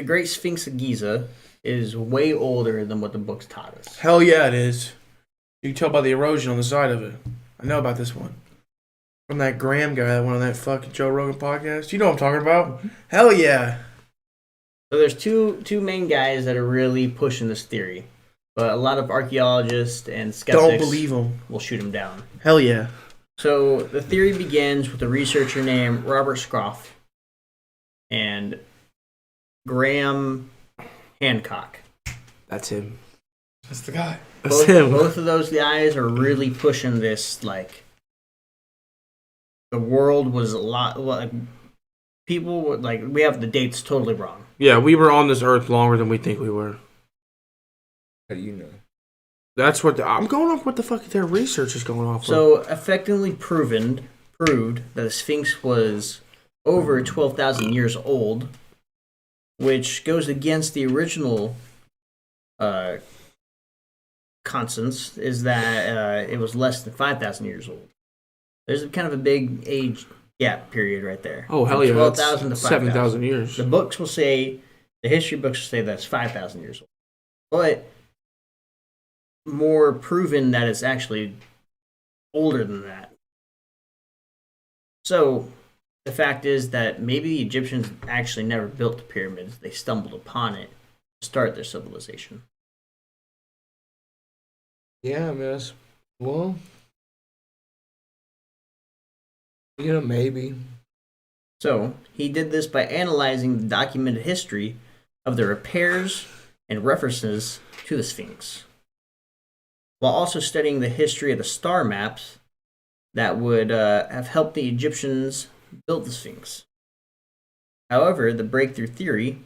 Great Sphinx of Giza is way older than what the books taught us. Hell yeah, it is. You can tell by the erosion on the side of it. I know about this one. From that Graham guy that went on that fucking Joe Rogan podcast. You know what I'm talking about? Hell yeah. So there's two main guys that are really pushing this theory, but a lot of archaeologists and skeptics Don't believe him. will shoot him down. Hell yeah. So the theory begins with a researcher named Robert Scroff and Graham Hancock. That's him. That's the guy. That's Both, him. both of those guys are really pushing this, like, the world was a lot, like, people like we have the dates totally wrong. Yeah, we were on this earth longer than we think we were. How do you know? That's what I'm going off. What the fuck their research is going off. So effectively proved that the Sphinx was over 12,000 years old, which goes against the original constants, is that it was less than 5,000 years old. There's kind of a big age gap period right there. Oh hell From yeah! 12,000 to That's 5,000. 7,000 years. The books will say, the history books will say that's 5,000 years old. But more proven that it's actually older than that. So the fact is that maybe the Egyptians actually never built the pyramids. They stumbled upon it to start their civilization. Yeah, I mean, well, maybe. So he did this by analyzing the documented history of the repairs and references to the Sphinx, while also studying the history of the star maps that would have helped the Egyptians build the Sphinx. However, the breakthrough theory,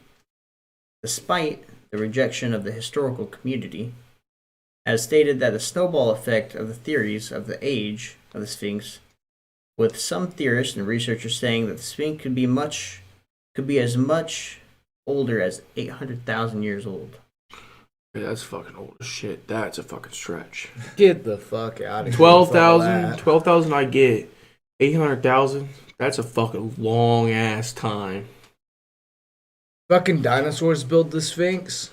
despite the rejection of the historical community, has stated that the snowball effect of the theories of the age of the Sphinx, with some theorists and researchers saying that the Sphinx could be as much older as 800,000 years old. Yeah, that's fucking old as shit. That's a fucking stretch. Get the fuck out of here. 12,000? 12,000 I get. 800,000? That's a fucking long ass time. Fucking dinosaurs build the Sphinx.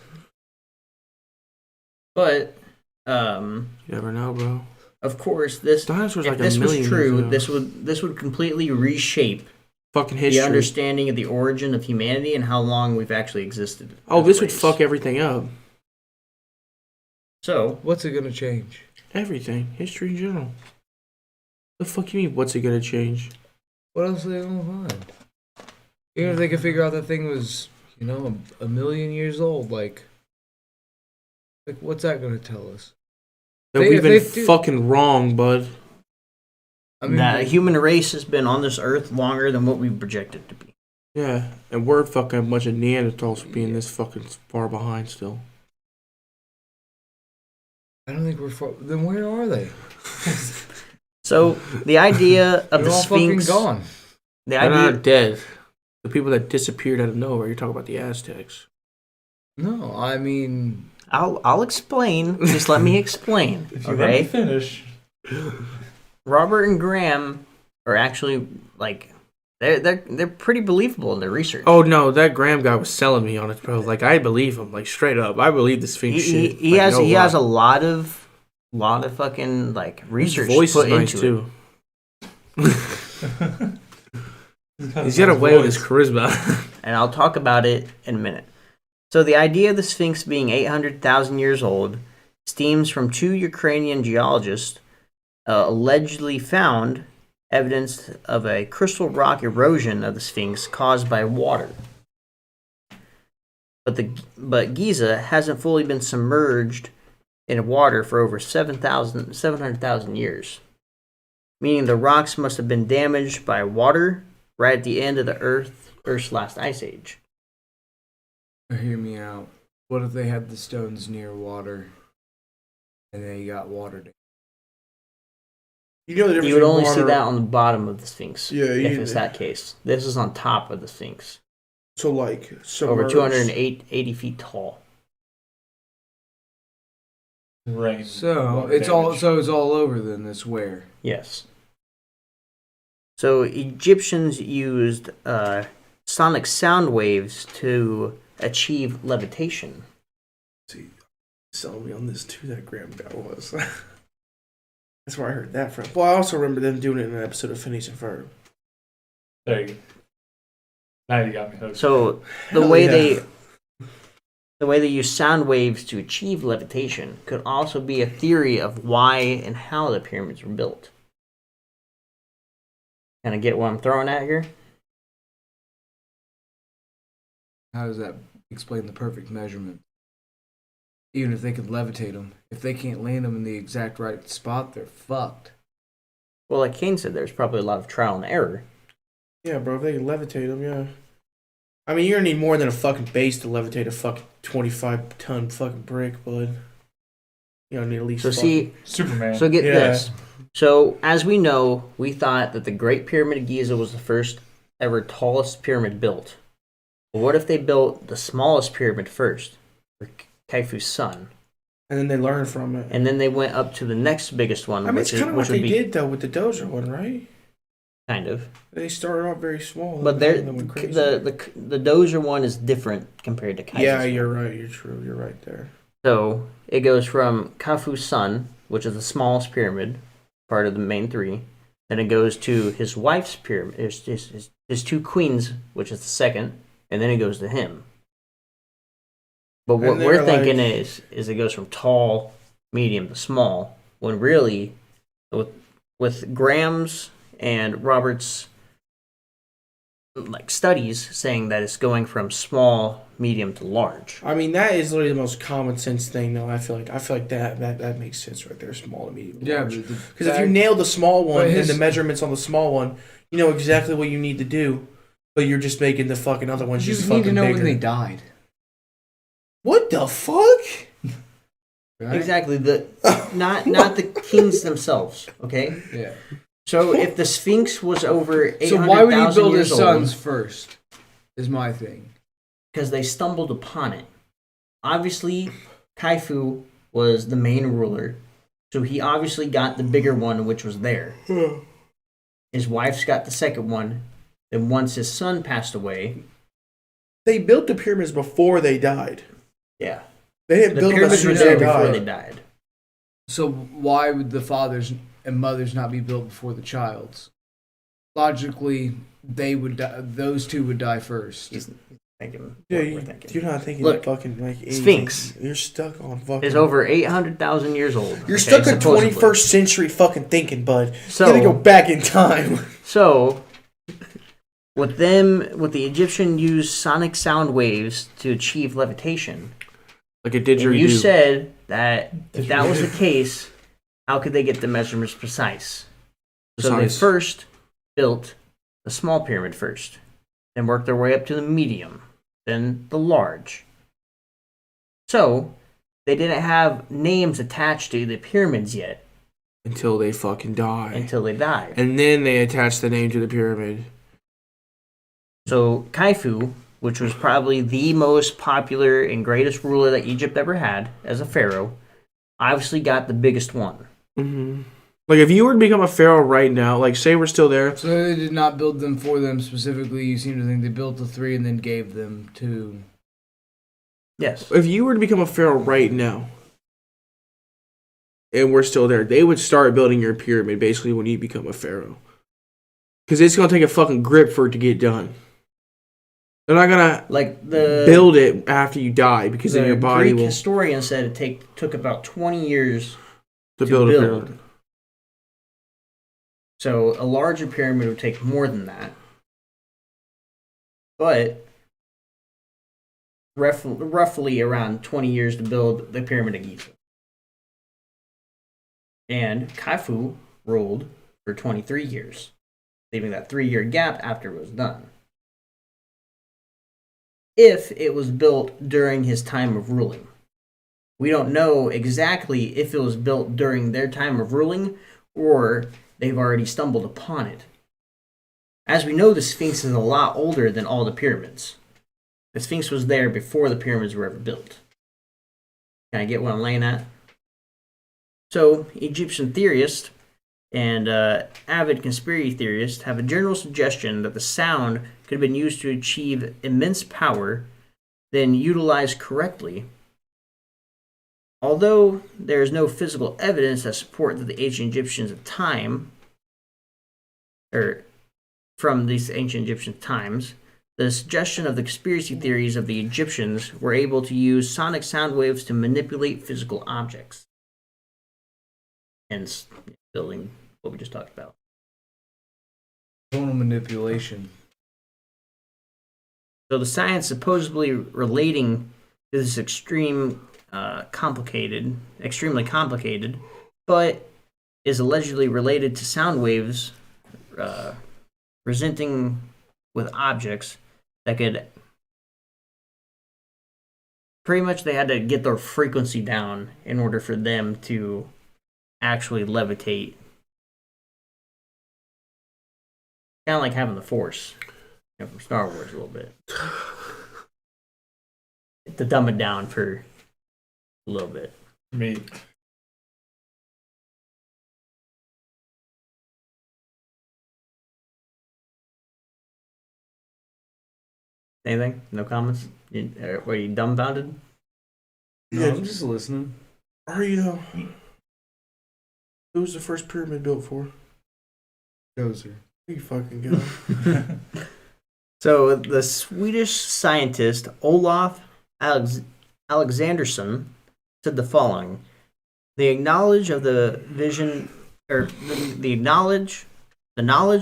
But You never know, bro. of course, this Dinosaurs if like a this was million true, years ago. this would completely reshape Fucking the history. understanding of the origin of humanity and how long we've actually existed. Oh, as a this would race. fuck everything up. So What's it gonna change? Everything. History in general. The fuck you mean, what's it gonna change? What else are they gonna find? Even if they could figure out that thing was, a million years old, like what's that gonna tell us? That They- we've been if they do- fucking wrong, bud. I mean, the human race has been on this earth longer than what we projected to be. Yeah, and we're fucking a bunch of Neanderthals for being this fucking far behind still. I don't think we're far. Then where are they? So the idea of They're the all Sphinx, fucking gone. the They're idea, not dead. The people that disappeared out of nowhere. You're talking about the Aztecs. No, I mean, I'll explain. Just let me explain. If you let me Okay. finish. Robert and Graham are actually like they're pretty believable in their research. Oh no, that Graham guy was selling me on it, bro. Like I believe him, like straight up. I believe the Sphinx he shit. he Like, has no he has a lie. lot of fucking like research His voice put is nice into too. He's got a way with his charisma. and I'll talk about it in a minute. So the idea of the Sphinx being 800,000 years old stems from two Ukrainian geologists allegedly found evidence of a crystal rock erosion of the Sphinx caused by water. But Giza hasn't fully been submerged in water for over 700,000 years, meaning the rocks must have been damaged by water right at the end of the Earth's last ice age. hear me out. What if they had the stones near water, and they got water damage? You know the difference You would only between see water- that on the bottom of the Sphinx. Yeah, if you- it's that case. This is on top of the Sphinx, So like over submerged. 280 feet tall. Rain. So water it's all damage. so it's all over then. This where Yes. So Egyptians used sonic sound waves to achieve levitation. Selling me on this too. That Graham guy was. That's where I heard that from. Well, I also remember them doing it in an episode of Phineas and Ferb. There you go. Now you got me hooked. So the Hell way yeah. they use sound waves to achieve levitation could also be a theory of why and how the pyramids were built. Kind of get what I'm throwing at here? how does that explain the perfect measurement? Even if they could levitate them, if they can't land them in the exact right spot, they're fucked. Well, like Kane said, there's probably a lot of trial and error. Yeah, bro. If they can levitate them, yeah. I mean, you're gonna need more than a fucking base to levitate a fucking 25-ton fucking brick, bud. You don't need at least. So see, Superman. so get Yeah. this. So as we know, we thought that the Great Pyramid of Giza was the first ever tallest pyramid built. But what if they built the smallest pyramid first, for Khufu's son, and then they learn from it. and then they went up to the next biggest one, I mean, which it's kind of what would they be did though with the Doja one, right? kind of. They started off very small, But and there, then went crazy. the Dozier one is different compared to Kaiser's. Yeah, you're right. You're true. You're right there. So it goes from Khufu's son, which is the smallest pyramid, part of the main three. Then it goes to his wife's pyramid, his two queens, which is the second, and then it goes to him. But what And we're they're thinking like- is it goes from tall, medium to small, when really, with Graham's and Robert's like studies saying that it's going from small, medium to large. I mean, that is literally the most common sense thing, though. I feel like that makes sense right there. Small to medium. Yeah, Because if you nail the small one But and his- the measurements on the small one, you know exactly what you need to do. But you're just making the fucking other ones you just need fucking to know bigger. when they died. What the fuck? Right? Exactly. Not the kings themselves. Okay. Yeah. So if the Sphinx was over 800,000 So why would he build his years sons old, first? Is my thing. because they stumbled upon it. Obviously, Khufu was the main ruler, so he obviously got the bigger one, which was there. His wife's got the second one. Then once his son passed away, They built the pyramids before they died. yeah, They didn't the build them as pyramids soon were as there they before died. they died. So why would the fathers and mothers not be built before the child's? Logically, they would die, those two would die first. He's thinking. Yeah, What we're you, thinking. you're not thinking Look, fucking like anything. Sphinx You're stuck on fucking. is over 800,000 years old. You're okay, stuck in supposedly. 21st century fucking thinking, bud. So You gotta go back in time. So, with the Egyptian used sonic sound waves to achieve levitation. Like a And didgeridoo. you said that if that was the case, how could they get the measurements precise? So they Precise. first built the small pyramid first, then worked their way up to the medium, then the large. So, they didn't have names attached to the pyramids yet Until they fucking die. until they died. And then they attach the name to the pyramid. So Khufu, which was probably the most popular and greatest ruler that Egypt ever had as a pharaoh, obviously got the biggest one. Mm-hmm. Like, if you were to become a pharaoh right now, like, say we're still there. So they did not build them for them specifically. You seem to think they built the three and then gave them to. Yes. If you were to become a pharaoh right now, and we're still there, they would start building your pyramid basically when you become a pharaoh. Because it's going to take a fucking grip for it to get done. They're not going to Like the build it after you die because the then your body Greek will historian said it took about 20 years to to build a build. pyramid. So a larger pyramid would take more than that. But roughly around 20 years to build the Pyramid of Giza. And Khufu ruled for 23 years, leaving that 3-year gap after it was done. If it was built during his time of ruling. We don't know exactly if it was built during their time of ruling or they've already stumbled upon it. As we know, the Sphinx is a lot older than all the pyramids. The Sphinx was there before the pyramids were ever built. Can I get what I'm laying at? So, Egyptian theorists and avid conspiracy theorists have a general suggestion that the sound could have been used to achieve immense power, then utilized correctly. Although there is no physical evidence that support that the ancient Egyptians of time, or from these ancient Egyptian times, the suggestion of the conspiracy theories of the Egyptians were able to use sonic sound waves to manipulate physical objects. Hence, building what we just talked about. Total manipulation. So the science supposedly relating to this extremely complicated, but is allegedly related to sound waves presenting with objects that could pretty much they had to get their frequency down in order for them to actually levitate. Kind of like having the Force, from Star Wars a little bit. To dumb it down for a little bit. Me. Anything? No comments? Were you dumbfounded? No, Yeah. I'm just listening. Who was the first pyramid built for? Gozer. You fucking go. So the Swedish scientist Olaf Alexandersson said the following: "The knowledge of the vision, or the knowledge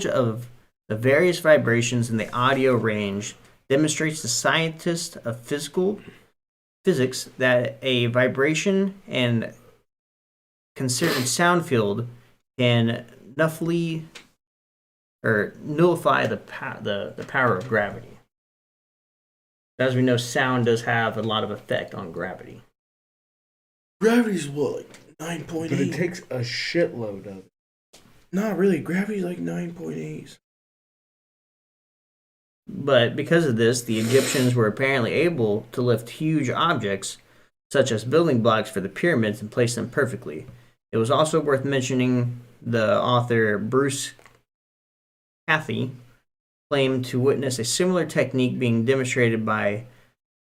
of the various vibrations in the audio range demonstrates the scientist of physics that a vibration and considered sound field can nullify the power of gravity. As we know, sound does have a lot of effect on gravity. Gravity's what, like But it 9.8? takes a shitload of it. Not really. Gravity's like 9.8. But because of this, the Egyptians were apparently able to lift huge objects, such as building blocks for the pyramids, and place them perfectly. It was also worth mentioning the author Bruce Cathy claimed to witness a similar technique being demonstrated by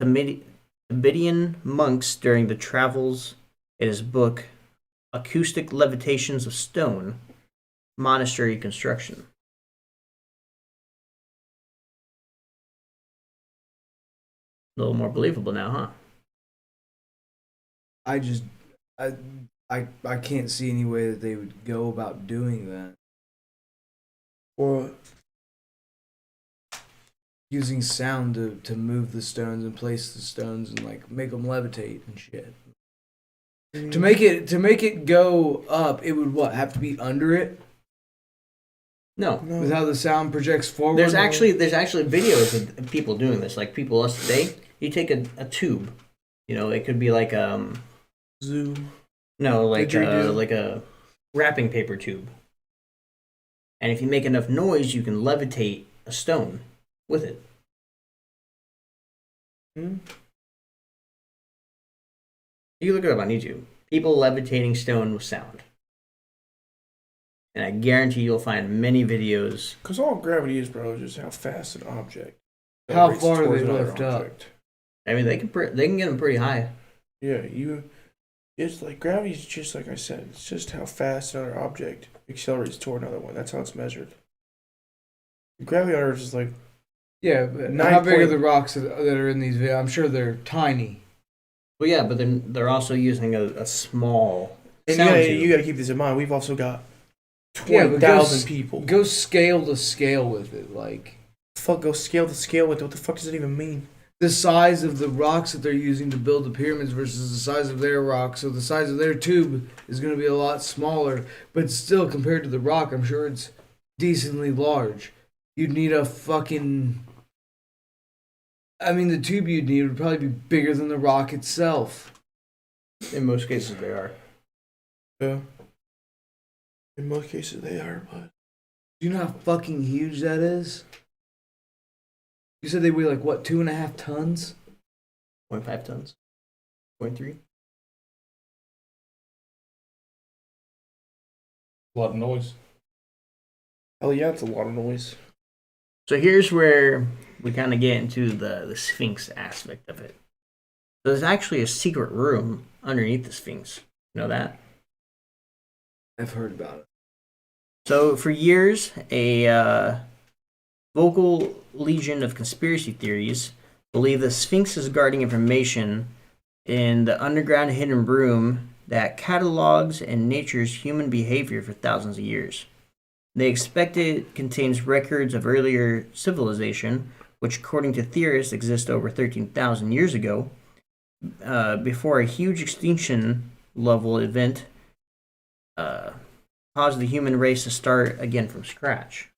Tibetan monks during the travels in his book Acoustic Levitations of Stone, Monastery Construction. A little more believable now, huh? I can't see any way that they would go about doing that. Or Using sound to move the stones and place the stones and like make them levitate and shit. To make it go up, it would have to be under it No. with how the sound projects forward. There's actually videos of people doing this, like people us today. You take a tube, it could be like Zoom. no, like Didgeridoo. like a wrapping paper tube. And if you make enough noise, you can levitate a stone with it. Hmm? You can look it up on YouTube. People levitating stone with sound. And I guarantee you'll find many videos. Because all gravity is, bro, is just how fast an object. How vibrates far towards they another lift up. object. I mean, they can get them pretty high. Yeah, it's like gravity is just like I said. It's just how fast another object accelerates toward another one. That's how it's measured. Gravity on Earth is like Yeah, but 9 how big are point- the rocks that are in these videos? I'm sure they're tiny. Well, yeah, but then they're also using a small and sound you tube. got to keep this in mind. We've also got Yeah, but 20,000 people. Go scale to scale with it, like Go scale to scale with it. What the fuck does it even mean? the size of the rocks that they're using to build the pyramids versus the size of their rock. So the size of their tube is going to be a lot smaller, but still compared to the rock, I'm sure it's decently large. You'd need a fucking. I mean, the tube you'd need would probably be bigger than the rock itself. In most cases, they are. Yeah. In most cases, they are, but Do you know how fucking huge that is? You said they weigh like what, 2.5 tons? 0.5 tons. 0.3. A lot of noise. hell yeah, it's a lot of noise. So here's where we kind of get into the Sphinx aspect of it. So there's actually a secret room underneath the Sphinx. You know that? I've heard about it. So for years, a vocal legion of conspiracy theories believe the Sphinx is guarding information in the underground hidden room that catalogs and natures human behavior for thousands of years. They expect it contains records of earlier civilization, which according to theorists exist over 13,000 years ago, before a huge extinction level event caused the human race to start again from scratch.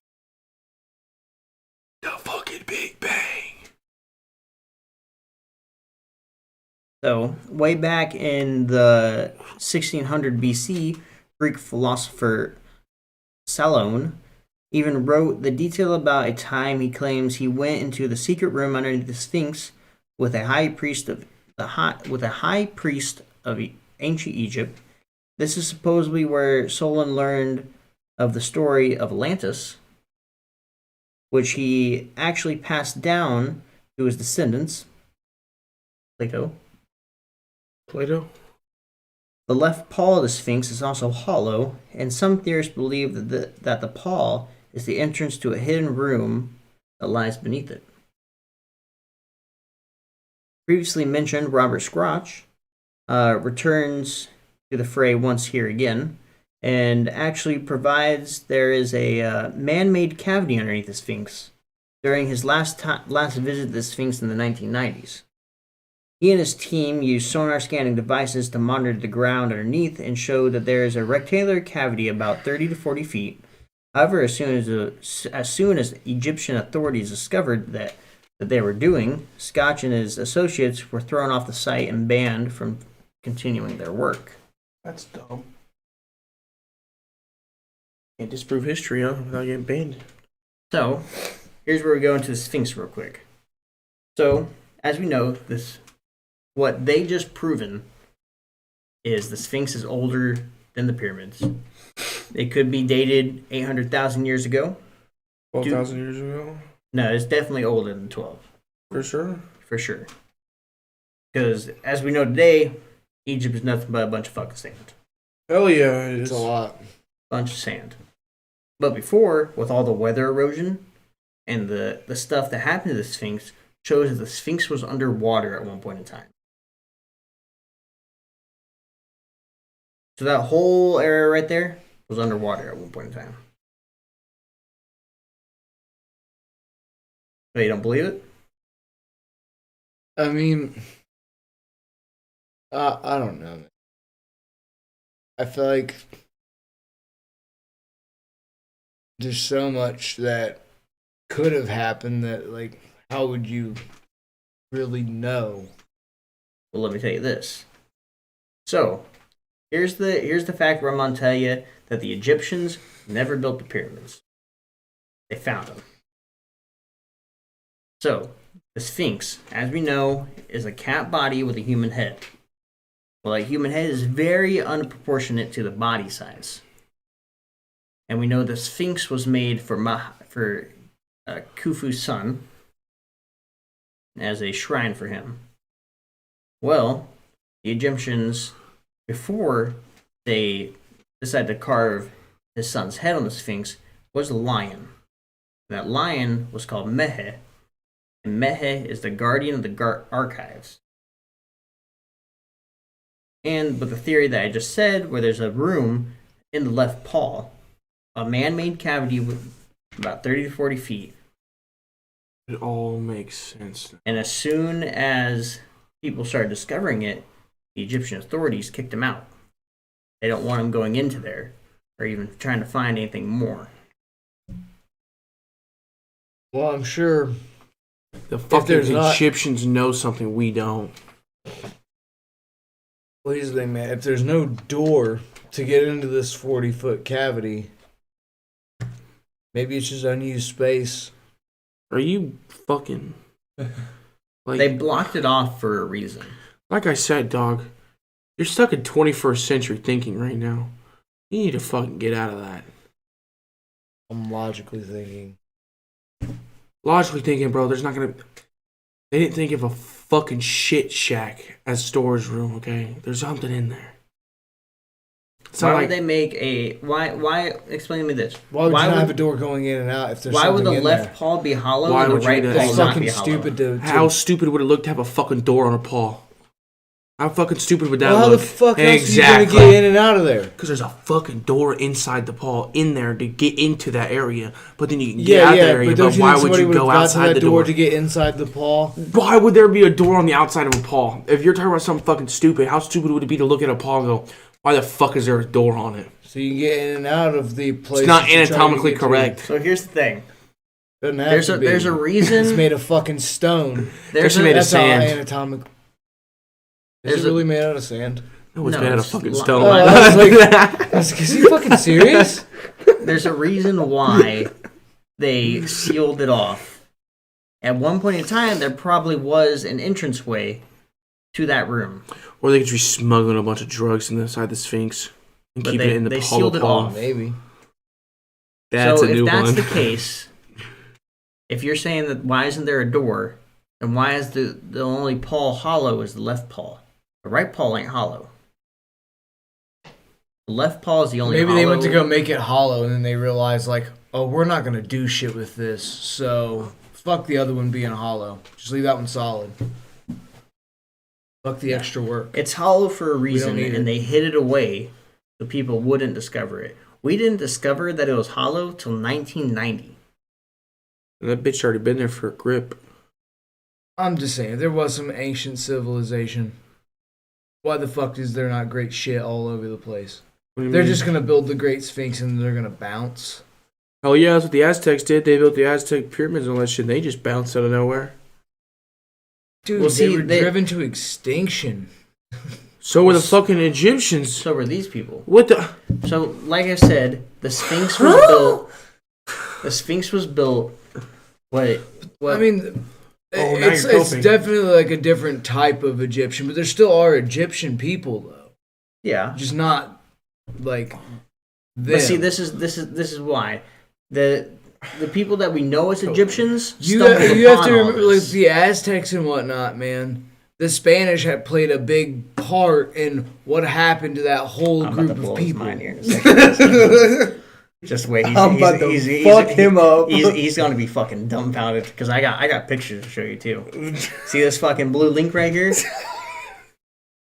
So, way back in the 1600 BC, Greek philosopher Solon even wrote the detail about a time he claims he went into the secret room underneath the Sphinx with a high priest of ancient Egypt. This is supposedly where Solon learned of the story of Atlantis, which he actually passed down to his descendants, Plato. The left paw of the Sphinx is also hollow, and some theorists believe that the paw is the entrance to a hidden room that lies beneath it. Previously mentioned Robert Scrotch returns to the fray once here again, and actually provides there is a man-made cavity underneath the Sphinx during his last visit to the Sphinx in the 1990s. He and his team used sonar scanning devices to monitor the ground underneath and showed that there is a rectangular cavity about 30 to 40 feet. However, as soon as Egyptian authorities discovered that they were doing, Scotch and his associates were thrown off the site and banned from continuing their work. That's dumb. Can't disprove history, huh? Without getting banned. So, here's where we go into the Sphinx real quick. So, as we know, what they just proven is the Sphinx is older than the pyramids. It could be dated 800,000 years ago. 12,000 years ago? No, it's definitely older than 12. For sure. For sure. Because, as we know today, Egypt is nothing but a bunch of fucking sand. Hell yeah, it It's is. a lot. Bunch of sand. But before, with all the weather erosion and the stuff that happened to the Sphinx, shows that the Sphinx was underwater at one point in time. So that whole area right there was underwater at one point in time. So you don't believe it? I mean, I don't know. I feel like there's so much that could have happened that, like, how would you really know? Well, let me tell you this. So, here's the fact where I'm going to tell you that the Egyptians never built the pyramids. They found them. So, the Sphinx, as we know, is a cat body with a human head. Well, a human head is very unproportionate to the body size. And we know the Sphinx was made for Khufu's son as a shrine for him. Well, the Egyptians, before they decided to carve his son's head on the Sphinx, was a lion. That lion was called Mehe, and Mehe is the guardian of the archives. And with the theory that I just said, where there's a room in the left paw, a man-made cavity with about 30 to 40 feet. It all makes sense. And as soon as people started discovering it, the Egyptian authorities kicked him out. They don't want him going into there or even trying to find anything more. Well, I'm sure. The fucking there's not- Egyptians know something we don't. Well, here's the thing, man. If there's no door to get into this 40-foot cavity, maybe it's just unused space. Are you fucking like? They blocked it off for a reason. Like I said, dog, you're stuck in 21st century thinking right now. You need to fucking get out of that. I'm logically thinking. Logically thinking, bro, there's not gonna. They didn't think of a fucking shit shack as storage room. Okay, there's something in there. It's Why not would like they make a why? Explain to me this. Why would you not have a door going in and out if there's Why would something the in left there? paw be hollow Why and the would you right do paw that? It's not fucking be hollow? stupid to. how stupid would it look to have a fucking door on a paw? How fucking stupid would that Well, how look? the fuck else are you Exactly. gonna get in and out of there? Because there's a fucking door inside the paw in there to get into that area, but then you can get out Yeah, that area. but don't But you why think would somebody you would have go got to outside that the door door? to get inside the paw? Why would there be a door on the outside of a paw? If you're talking about something fucking stupid, how stupid would it be to look at a paw and go, "Why the fuck is there a door on it?" So you can get in and out of the place. It's not that you're trying to anatomically get to. correct. So here's the thing. Doesn't have There's to a be. there's a It's reason. made of fucking stone. There's It's made a, of That's how sand. anatomical. Is There's it a- really made out of sand? No, it's No, made out of it's fucking li- stone. Oh, I was like, is he fucking serious? There's a reason why they sealed it off. At one point in time, there probably was an entranceway to that room, Or they could be smuggling a bunch of drugs inside the Sphinx and But keeping they- it in the they hollow sealed it palm. off. Maybe. That's so a new if that's one. the case, if you're saying that why isn't there a door, and why is the only paw hollow is the left paw? The right paw ain't hollow. The left paw is the only Maybe hollow. they went to go make it hollow, and then they realized, like, oh, we're not gonna do shit with this, so fuck the other one being hollow. Just leave that one solid. Fuck the extra work. It's hollow for a reason, need and it. they hid it away so people wouldn't discover it. We didn't discover that it was hollow till 1990. And that bitch already been there for a grip. I'm just saying, there was some ancient civilization. Why the fuck is there not great shit all over the place? What do you They're mean? just gonna build the Great Sphinx and they're gonna bounce. Oh yeah, that's what the Aztecs did. They built the Aztec pyramids and all that shit. And they just bounced out of nowhere. Dude, Well, see, they were they- driven to extinction. So were the fucking Egyptians. So were these people. What the? So, like I said, the Sphinx was built. The Sphinx was built. What? I mean, Oh, now it's you're coping. definitely like a different type of Egyptian, but there still are Egyptian people though, Yeah. just not like them. But see, this is why the people that we know as Egyptians you stumbled you have upon to all remember, like this. the Aztecs and whatnot, man. The Spanish had played a big part in what happened to that whole I'm about group to blow of his people. mind here in a second. Just wait. I'm about to fuck him up. He's gonna be fucking dumbfounded because I got pictures to show you too. See this fucking blue link right here?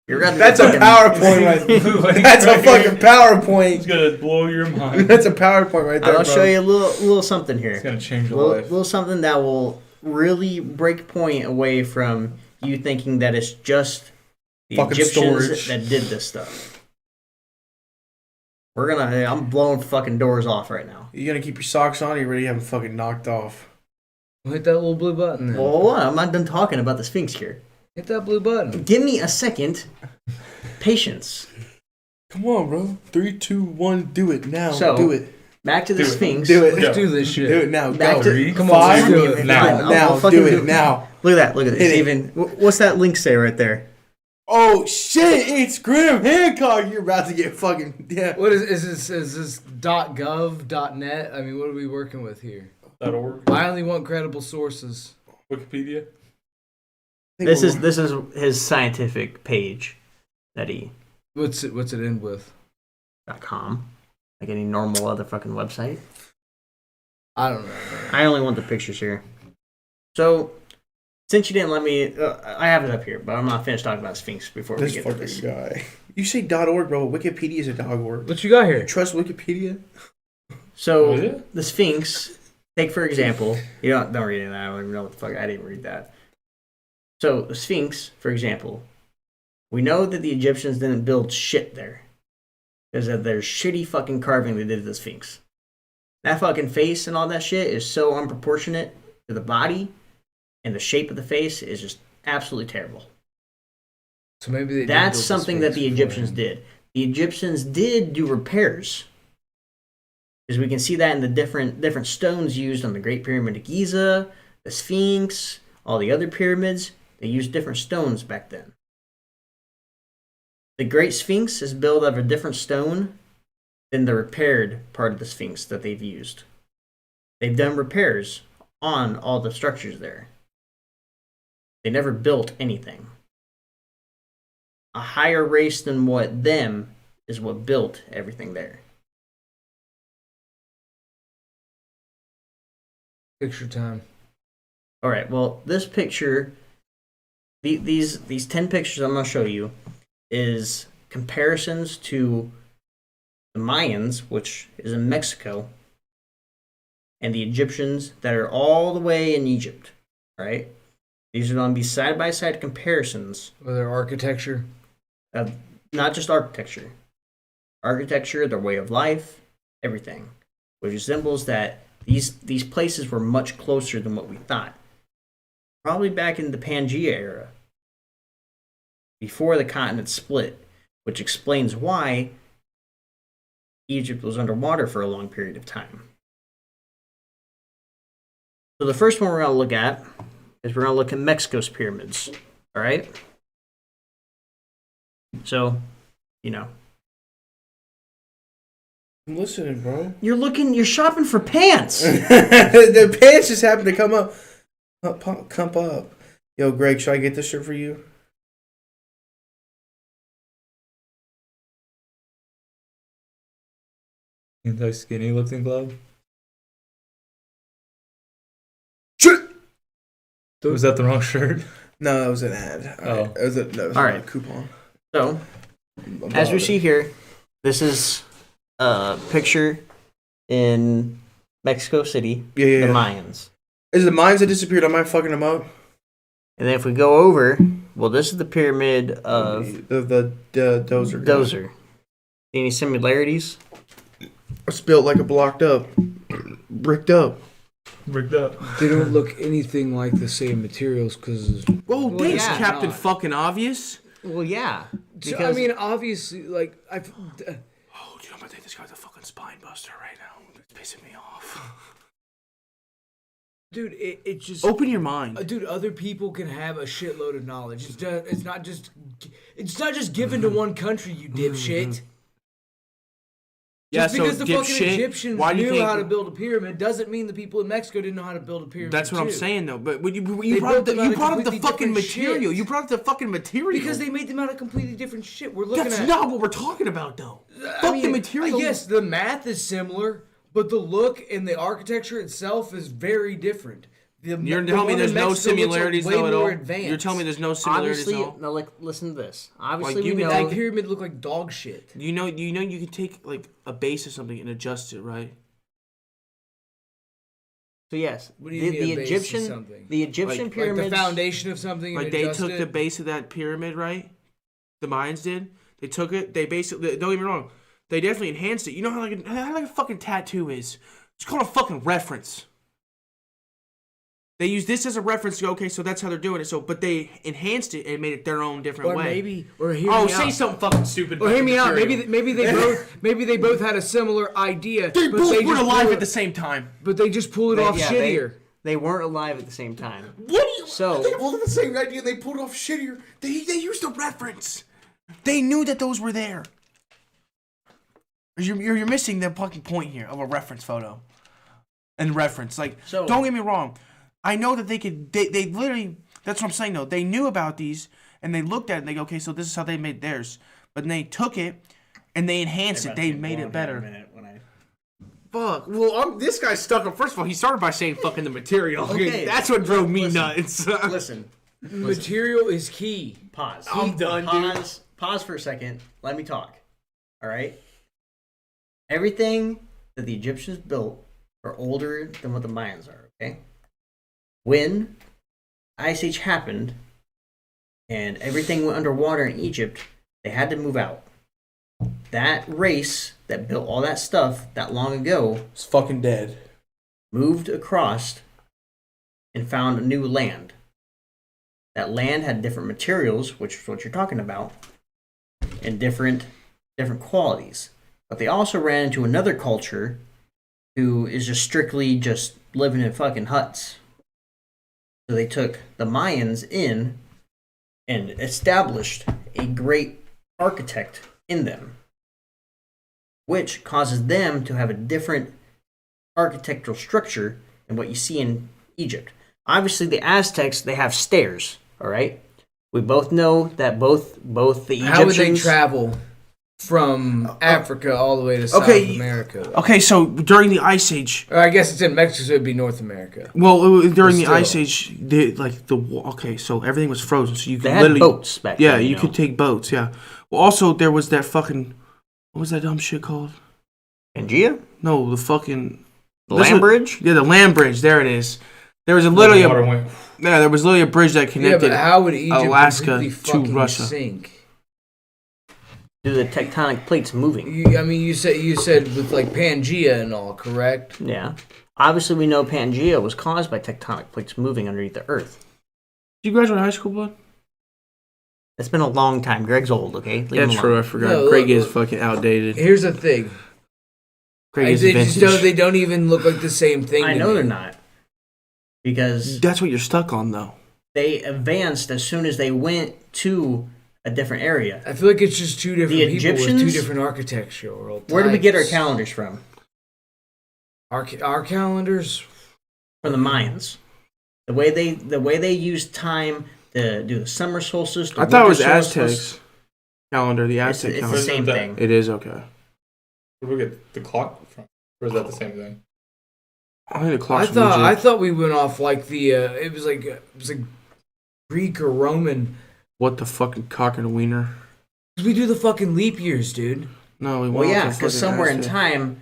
You're about to That's a fucking- PowerPoint right That's a fucking It's PowerPoint. gonna blow your mind. That's a PowerPoint right there, I'll bro. show you a little something here. It's gonna change your life. Little something that will really break point away from you thinking that it's just the Fucking Egyptians storage. that did this stuff. I'm blowing fucking doors off right now. You gonna keep your socks on or you ready to have them fucking knocked off? Hit that little blue button. Then. Well, hold on, I'm not done talking about the Sphinx here. Hit that blue button. Give me a second. Patience. Come on, bro. 3, 2, 1, do it now. So, do it. Back to the Do it. Sphinx. Do it. Let's do this shit. Do it now. Back Go. to, Three, Come on, Five, let's do it. Now, I'll fucking do it now. Look at that. Look at this. Hit it. Even what's that link say right there? Oh shit! It's Graham Hancock. You're about to get fucking What is this .gov, .net? I mean, what are we working with here? .org. I only want credible sources. Wikipedia. This is his scientific page that he What's it end with? .com, like any normal other fucking website. I don't know. Man. I only want the pictures here. So, since you didn't let me, I have it up here, but I'm not finished talking about Sphinx before we this get to fucking this. guy. You say .org, bro. Wikipedia is a .org. What you got here? Trust Wikipedia? So, Oh, is it? the Sphinx, take for example, you don't read it. I don't even know what the fuck. I didn't read that. So, the Sphinx, for example, we know that the Egyptians didn't build shit there. Because of their shitty fucking carving they did to the Sphinx. That fucking face and all that shit is so unproportionate to the body, and the shape of the face is just absolutely terrible. So maybe they did That's build the something that Sphinx the Egyptians beforehand. did. The Egyptians did do repairs. Because we can see that in the different stones used on the Great Pyramid of Giza, the Sphinx, all the other pyramids. They used different stones back then. The Great Sphinx is built out of a different stone than the repaired part of the Sphinx that they've used. They've done repairs on all the structures there. They never built anything. A higher race than what them is what built everything there. Picture time. All right. Well, this picture, these 10 pictures I'm gonna show you, is comparisons to the Mayans, which is in Mexico, and the Egyptians that are all the way in Egypt. Right. These are going to be side by side comparisons Or their architecture. of not just architecture, their way of life, everything, which resembles that these places were much closer than what we thought. Probably back in the Pangea era. before the continent split, which explains why Egypt was underwater for a long period of time. So the first one we're going to look at is we're going to look at Mexico's pyramids. All right? So, you know. I'm listening, bro. You're shopping for pants. The pants just happened to come up. Come up. Yo, Greg, should I get this shirt for you? Anti-skinny lifting club. Was that the wrong shirt? No, that was an ad. Oh. It was a All right. coupon. So, as we see here, this is a picture in Mexico City, Yeah. the Mayans. Is it the mines that disappeared? Am I fucking them up? And then if we go over, well, this is the pyramid of The Dozer. guy. Dozer. See any similarities? It's built like a blocked up, bricked up. Rigged up. They don't look anything like the same materials because. Oh, Well, thanks, yeah. Captain Fucking Obvious. Well, yeah. I mean, obviously, like I've. Oh, dude, I'm gonna think this guy's a fucking spine buster right now. It's pissing me off. Dude, it just. Open your mind. Dude, other people can have a shitload of knowledge. It's not just given to one country, you dipshit. Yeah, Just because so the fucking dipshit, Egyptians why do you knew think- how to build a pyramid doesn't mean the people in Mexico didn't know how to build a pyramid. That's what I'm too. saying, though. But when you They brought up built them the, out you of brought up the completely fucking different material. shit. You brought up the fucking material. Because they made them out of completely different shit. We're looking That's at. not what we're talking about, though. Fuck the material. Yes, the math is similar, but the look and the architecture itself is very different. You're telling me there's no similarities though at all. Advanced. You're telling me there's no similarities Obviously, at all. no. Like, listen to this. Obviously, Like, you we could know. that pyramid looked like dog shit. You know you can take like a base of something and adjust it, right? So yes, What do you mean the a base of Egyptian, something? the Egyptian Like pyramids. Like the foundation of something. Like and they adjust took it? the base of that pyramid, right? The Mayans did. They took it. They basically don't get me wrong. They definitely enhanced it. You know how like a fucking tattoo is. It's called a fucking reference. They use this as a reference to go, okay, so that's how they're doing it. So, but they enhanced it and made it their own different Or way. say Something fucking stupid. Or hear me out. Maybe they both had a similar idea. They both were just alive pull at the same time. But they just pull it off yeah, shittier. They weren't alive at the same time. What do you? So- they both had the same idea. They pulled off shittier. They used a reference. They knew that those were there. You're missing the fucking point here of a reference photo. And reference, like, So- don't get me wrong. I know that they could. They literally. That's what I'm saying though. They knew about these and they looked at it and they go, okay, so this is how they made theirs. But then they took it and they enhanced it. They made it better. Fuck. Well, this guy's stuck up. First of all, he started by saying fucking the material. Okay. That's what drove me Listen. nuts. Listen, Material is key. pause. I'm done, dude. Pause for a second. Let me talk. All right. Everything that the Egyptians built are older than what the Mayans are. Okay. When Ice Age happened and everything went underwater in Egypt, they had to move out. That race that built all that stuff that long ago It's fucking dead. moved across and found a new land. That land had different materials, which is what you're talking about, and different qualities. But they also ran into another culture who is just strictly just living in fucking huts. So they took the Mayans in and established a great architect in them, which causes them to have a different architectural structure than what you see in Egypt. Obviously, the Aztecs, they have stairs, all right? We both know that both the Egyptians... How would they travel from Africa all the way to South Okay. America? Okay, so during the Ice Age, Or I guess it's in Mexico, so it'd be North America. well, during the Still. Ice Age, okay, so everything was frozen, so you could They had literally boats back yeah, then. you know. could take boats, yeah. Well, also there was that fucking what was that dumb shit called? Pangea? No, the fucking The land bridge? Yeah, the land bridge. There it is. There was The literally water a went. there was literally a bridge that Yeah, connected. but how would Egypt Alaska completely to fucking Russia. sink? Due to the tectonic plates moving. You said with like Pangea and all, correct? Yeah. Obviously, we know Pangea was caused by tectonic plates moving underneath the Earth. Did you graduate high school, bud? It's been a long time. Greg's old, okay? Leave him That's alone. true. I forgot. No, Greg is look. fucking outdated. Here's the thing. Greg is They just vintage. they don't even look like the same thing. I to know me. they're not. Because That's what you're stuck on, though. they advanced as soon as they went to a different area. I feel like it's just two different The people with two Egyptians? different architectural. Where do we get our types. calendars from? Our calendars? From the Mayans. The way they use time to do the summer solstice. The I thought it was winter solstice, Aztecs calendar. The It's, Aztec it's the calendar. same That- thing. It is okay. Where do we get the clock from? Or is that the same thing? I think the I clock's thought we went off like the it was like Greek or Roman. What the fucking cock and a wiener? 'Cause we do the fucking leap years, dude. No, we Well, went yeah, off the because fucking somewhere in Aztec. time,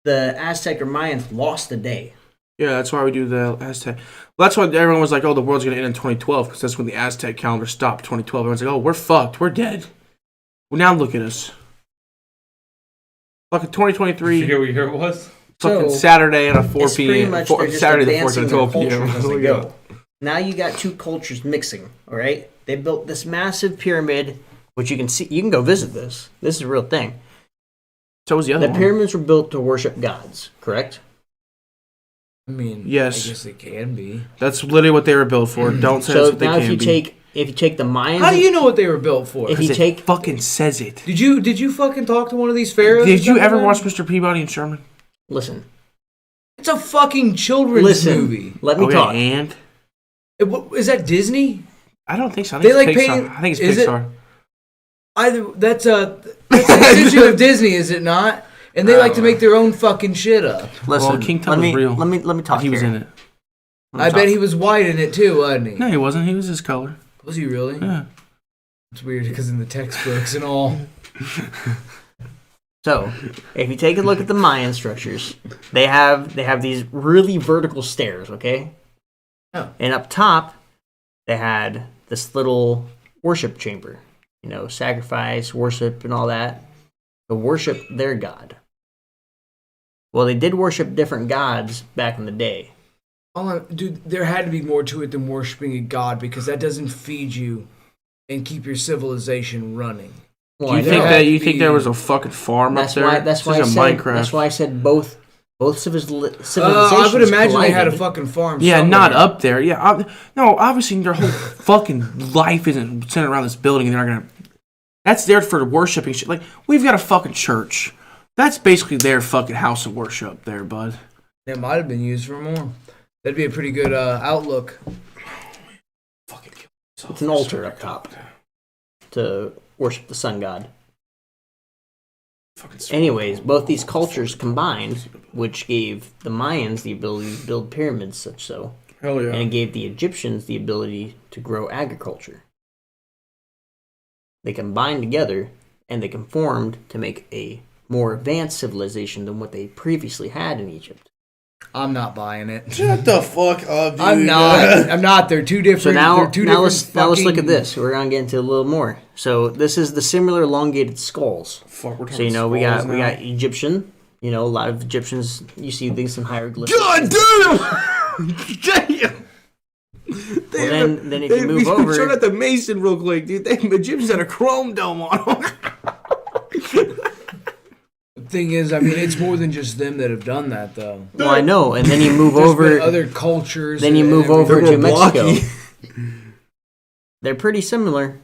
the Aztec or Mayans lost the day. Yeah, that's why we do the Aztec. Well, that's why everyone was like, "Oh, the world's gonna end in 2012," because that's when the Aztec calendar stopped. 2012. Everyone's like, "Oh, we're fucked. We're dead." Well, now look at us. Fucking You 2023. forget what year it was? Fucking So, Saturday at a 4 It's pretty p.m. much four- they're just Saturday the 4th advancing at their 12 p.m. cultures as There they we go. Now you got two cultures mixing. All right, they built this massive pyramid, which you can see. You can go visit this. This is a real thing. So was the other The one. pyramids were built to worship gods. Correct. I mean, Yes. I guess they can be. That's literally what they were built for. Don't say So that's what they now, can if you be. take the Mayans, How do you know what they were built for? If you 'Cause it take- fucking says it. Did you fucking talk to one of these pharaohs? Did or you ever something? watch Mr. Peabody and Sherman? listen, It's a fucking children's listen. movie. Let me Okay, talk. and Is that Disney? I don't think so. I They think like it's Pixar. painting- I think it's is it- Pixar. Either that's an extension of Disney, is it not? And they like to make their own fucking shit up. Listen, Well, King Tut let was me real. let me talk. He was here. in it. Let me I talk. bet he was white in it too, wasn't he? No, he wasn't. He was his color. Was he really? Yeah. It's weird because in the textbooks and all. So, if you take a look at the Mayan structures, they have these really vertical stairs, okay? Oh. And up top, they had this little worship chamber, sacrifice, worship, and all that. To worship their god. Well, they did worship different gods back in the day. Dude, there had to be more to it than worshiping a god because that doesn't feed you and keep your civilization running. Well, Do you I think know. that had to you think be- there was a fucking farm That's up there? why. That's why I This is said. a Minecraft. That's why I said both civilizations. I would imagine they had a collided. fucking farm. Yeah, somewhere. not up there. Yeah, no. Obviously, their whole fucking life isn't centered around this building, and they're not gonna. That's there for worshiping shit. Like we've got a fucking church. That's basically their fucking house of worship, there, bud. It might have been used for more. That'd be a pretty good outlook. It's an altar up top to worship the sun god. Anyways, both these cultures combined, which gave the Mayans the ability to build pyramids such so, Hell yeah. and it gave the Egyptians the ability to grow agriculture. They combined together, and they conformed to make a more advanced civilization than what they previously had in Egypt. I'm not buying it. Shut the fuck up, dude. I'm not. They're two different. So now, they're two now different let's look at fucking- this. We're gonna get into a little more. So this is the similar elongated skulls. Fuck, we're So talking we got skulls now. Egyptian. A lot of Egyptians. You see things in hieroglyphics. God damn! Damn! Well, then if you move over, Shout out the Mason real quick, dude. They Egyptians had a chrome dome on them. The thing is, I mean, it's more than just them that have done that, though. well, I know, and then you move There's over. been other cultures. Then you and move over everything. to more Mexico. blocky. They're pretty similar.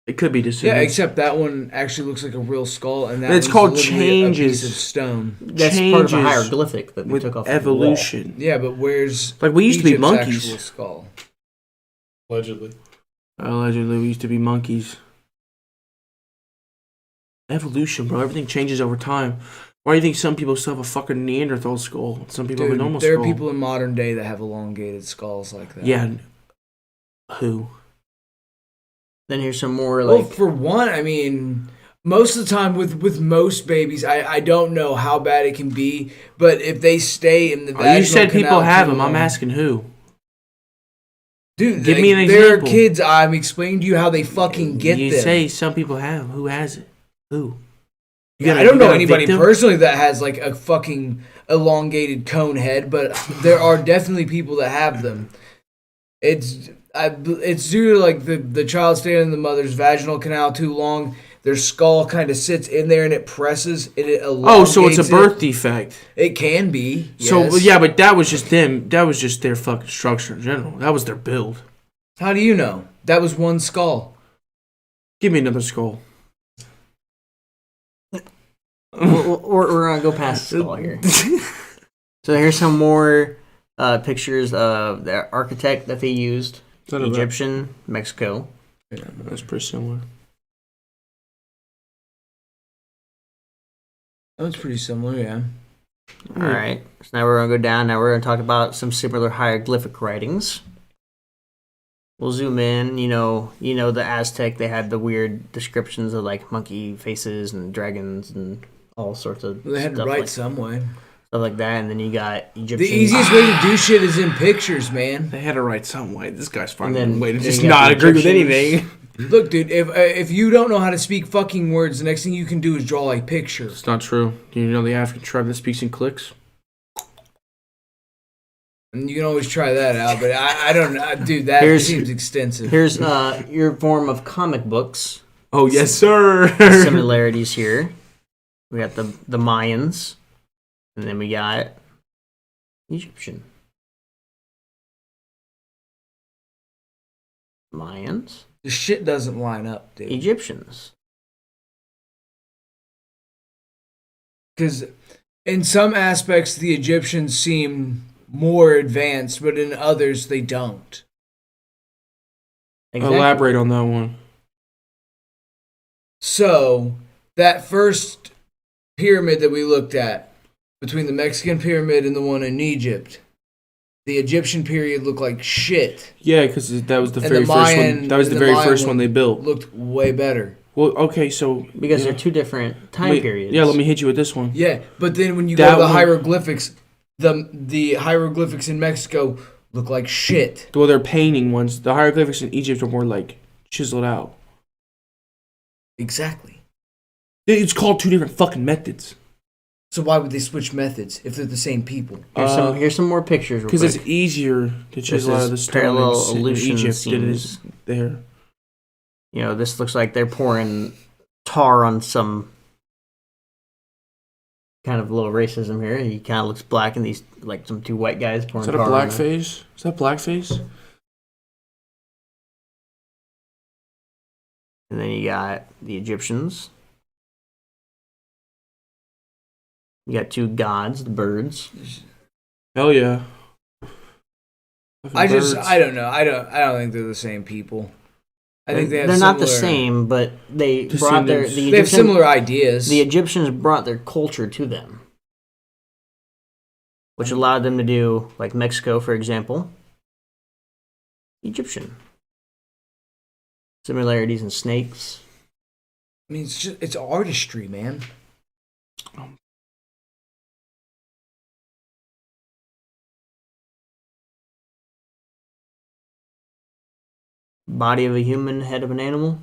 It could be Yeah, descendants. except that one actually looks like a real skull, and that It's one's called literally a piece changes. of stone. That's part of a Changes hieroglyphic that they with took off evolution. Yeah, but where's Like we used to be Egypt's monkeys. actual skull? Allegedly. Allegedly, we used to be monkeys. Evolution, bro. Everything changes over time. Why do you think some people still have a fucking Neanderthal skull? Some people have a Dude, normal there skull. are people in modern day that have elongated skulls like that. Yeah. Who? Then here's some more Well, like for one, I mean, most of the time with most babies, I don't know how bad it can be, but if they stay in the Oh, vaginal you said people canal have too them. I'm long- asking who. Dude, Give me an there example. are kids. I'm explaining to you how they fucking get you them. say some people have. Who has it? Who? You Yeah, got a- I don't you know got a anybody victim? personally that has like a fucking elongated cone head, but there are definitely people that have them. It's due to like the child staying in the mother's vaginal canal too long. Their skull kind of sits in there and it presses and it Oh, so it's a elongates birth defect. It can be. So Yes. yeah, but that was just them. That was just their fucking structure in general. That was their build. How do you know? That was one skull. Give me another skull. We're gonna go past the skull here. So here's some more pictures of the architect that they used. Egyptian, Mexico. Yeah, that's pretty similar. That was pretty similar, yeah. All right. So now we're gonna go down. Now we're gonna talk about some similar hieroglyphic writings. We'll zoom in. You know the Aztec. They had the weird descriptions of like monkey faces and dragons and all sorts of. They had to stuff write like, some way. stuff like that. And then you got Egyptian. The easiest way to do shit is in pictures, man. They had to write some way. This guy's And finding then a way to you just got not the agree with Egyptians. anything. Look, dude, if you don't know how to speak fucking words, the next thing you can do is draw a picture. It's not true. Do you know the African tribe that speaks in clicks? And you can always try that out, but I don't know. Dude, that Here's- seems extensive. Here's your form of comic books. Oh yes, sir. Similarities here. We got the Mayans, and then we got Egyptian. Mayans, The shit doesn't line up, dude. Egyptians. Because in some aspects, the Egyptians seem more advanced, but in others, they don't. Exactly. Elaborate on that one. So, that first pyramid that we looked at, between the Mexican pyramid and the one in Egypt, the Egyptian period looked like shit. Yeah, because that was the And very the first Mayan- one. That was and the the very Mayan first one one they built. Looked way better. Well, okay, so Because yeah. they're two different time Wait, periods. Yeah, let me hit you with this one. Yeah, but then when you That go to the one- hieroglyphics, the hieroglyphics in Mexico look like shit. Well, they're painting ones. The hieroglyphics in Egypt are more like chiseled out. Exactly. It's called two different fucking methods. So why would they switch methods if they're the same people? Here's some more pictures. real Because it's quick. easier to This chisel out is of the stone parallel in illusion Egypt than it is scenes. there. You know, this looks like they're pouring tar on some kind of little racism here. He kind of looks black, and these like some two white guys pouring Is that a tar on him. blackface? Is that blackface? And then you got the Egyptians. You got two gods, the birds. Hell yeah. Fucking I birds. don't know. I don't think they're the same people. I think they have They're not the similar- same, but they brought their Descendants. the They have Egyptian, similar ideas. the Egyptians brought their culture to them, which allowed them to do like Mexico, for example. Egyptian similarities in snakes. I mean, it's artistry, man. Body of a human, head of an animal.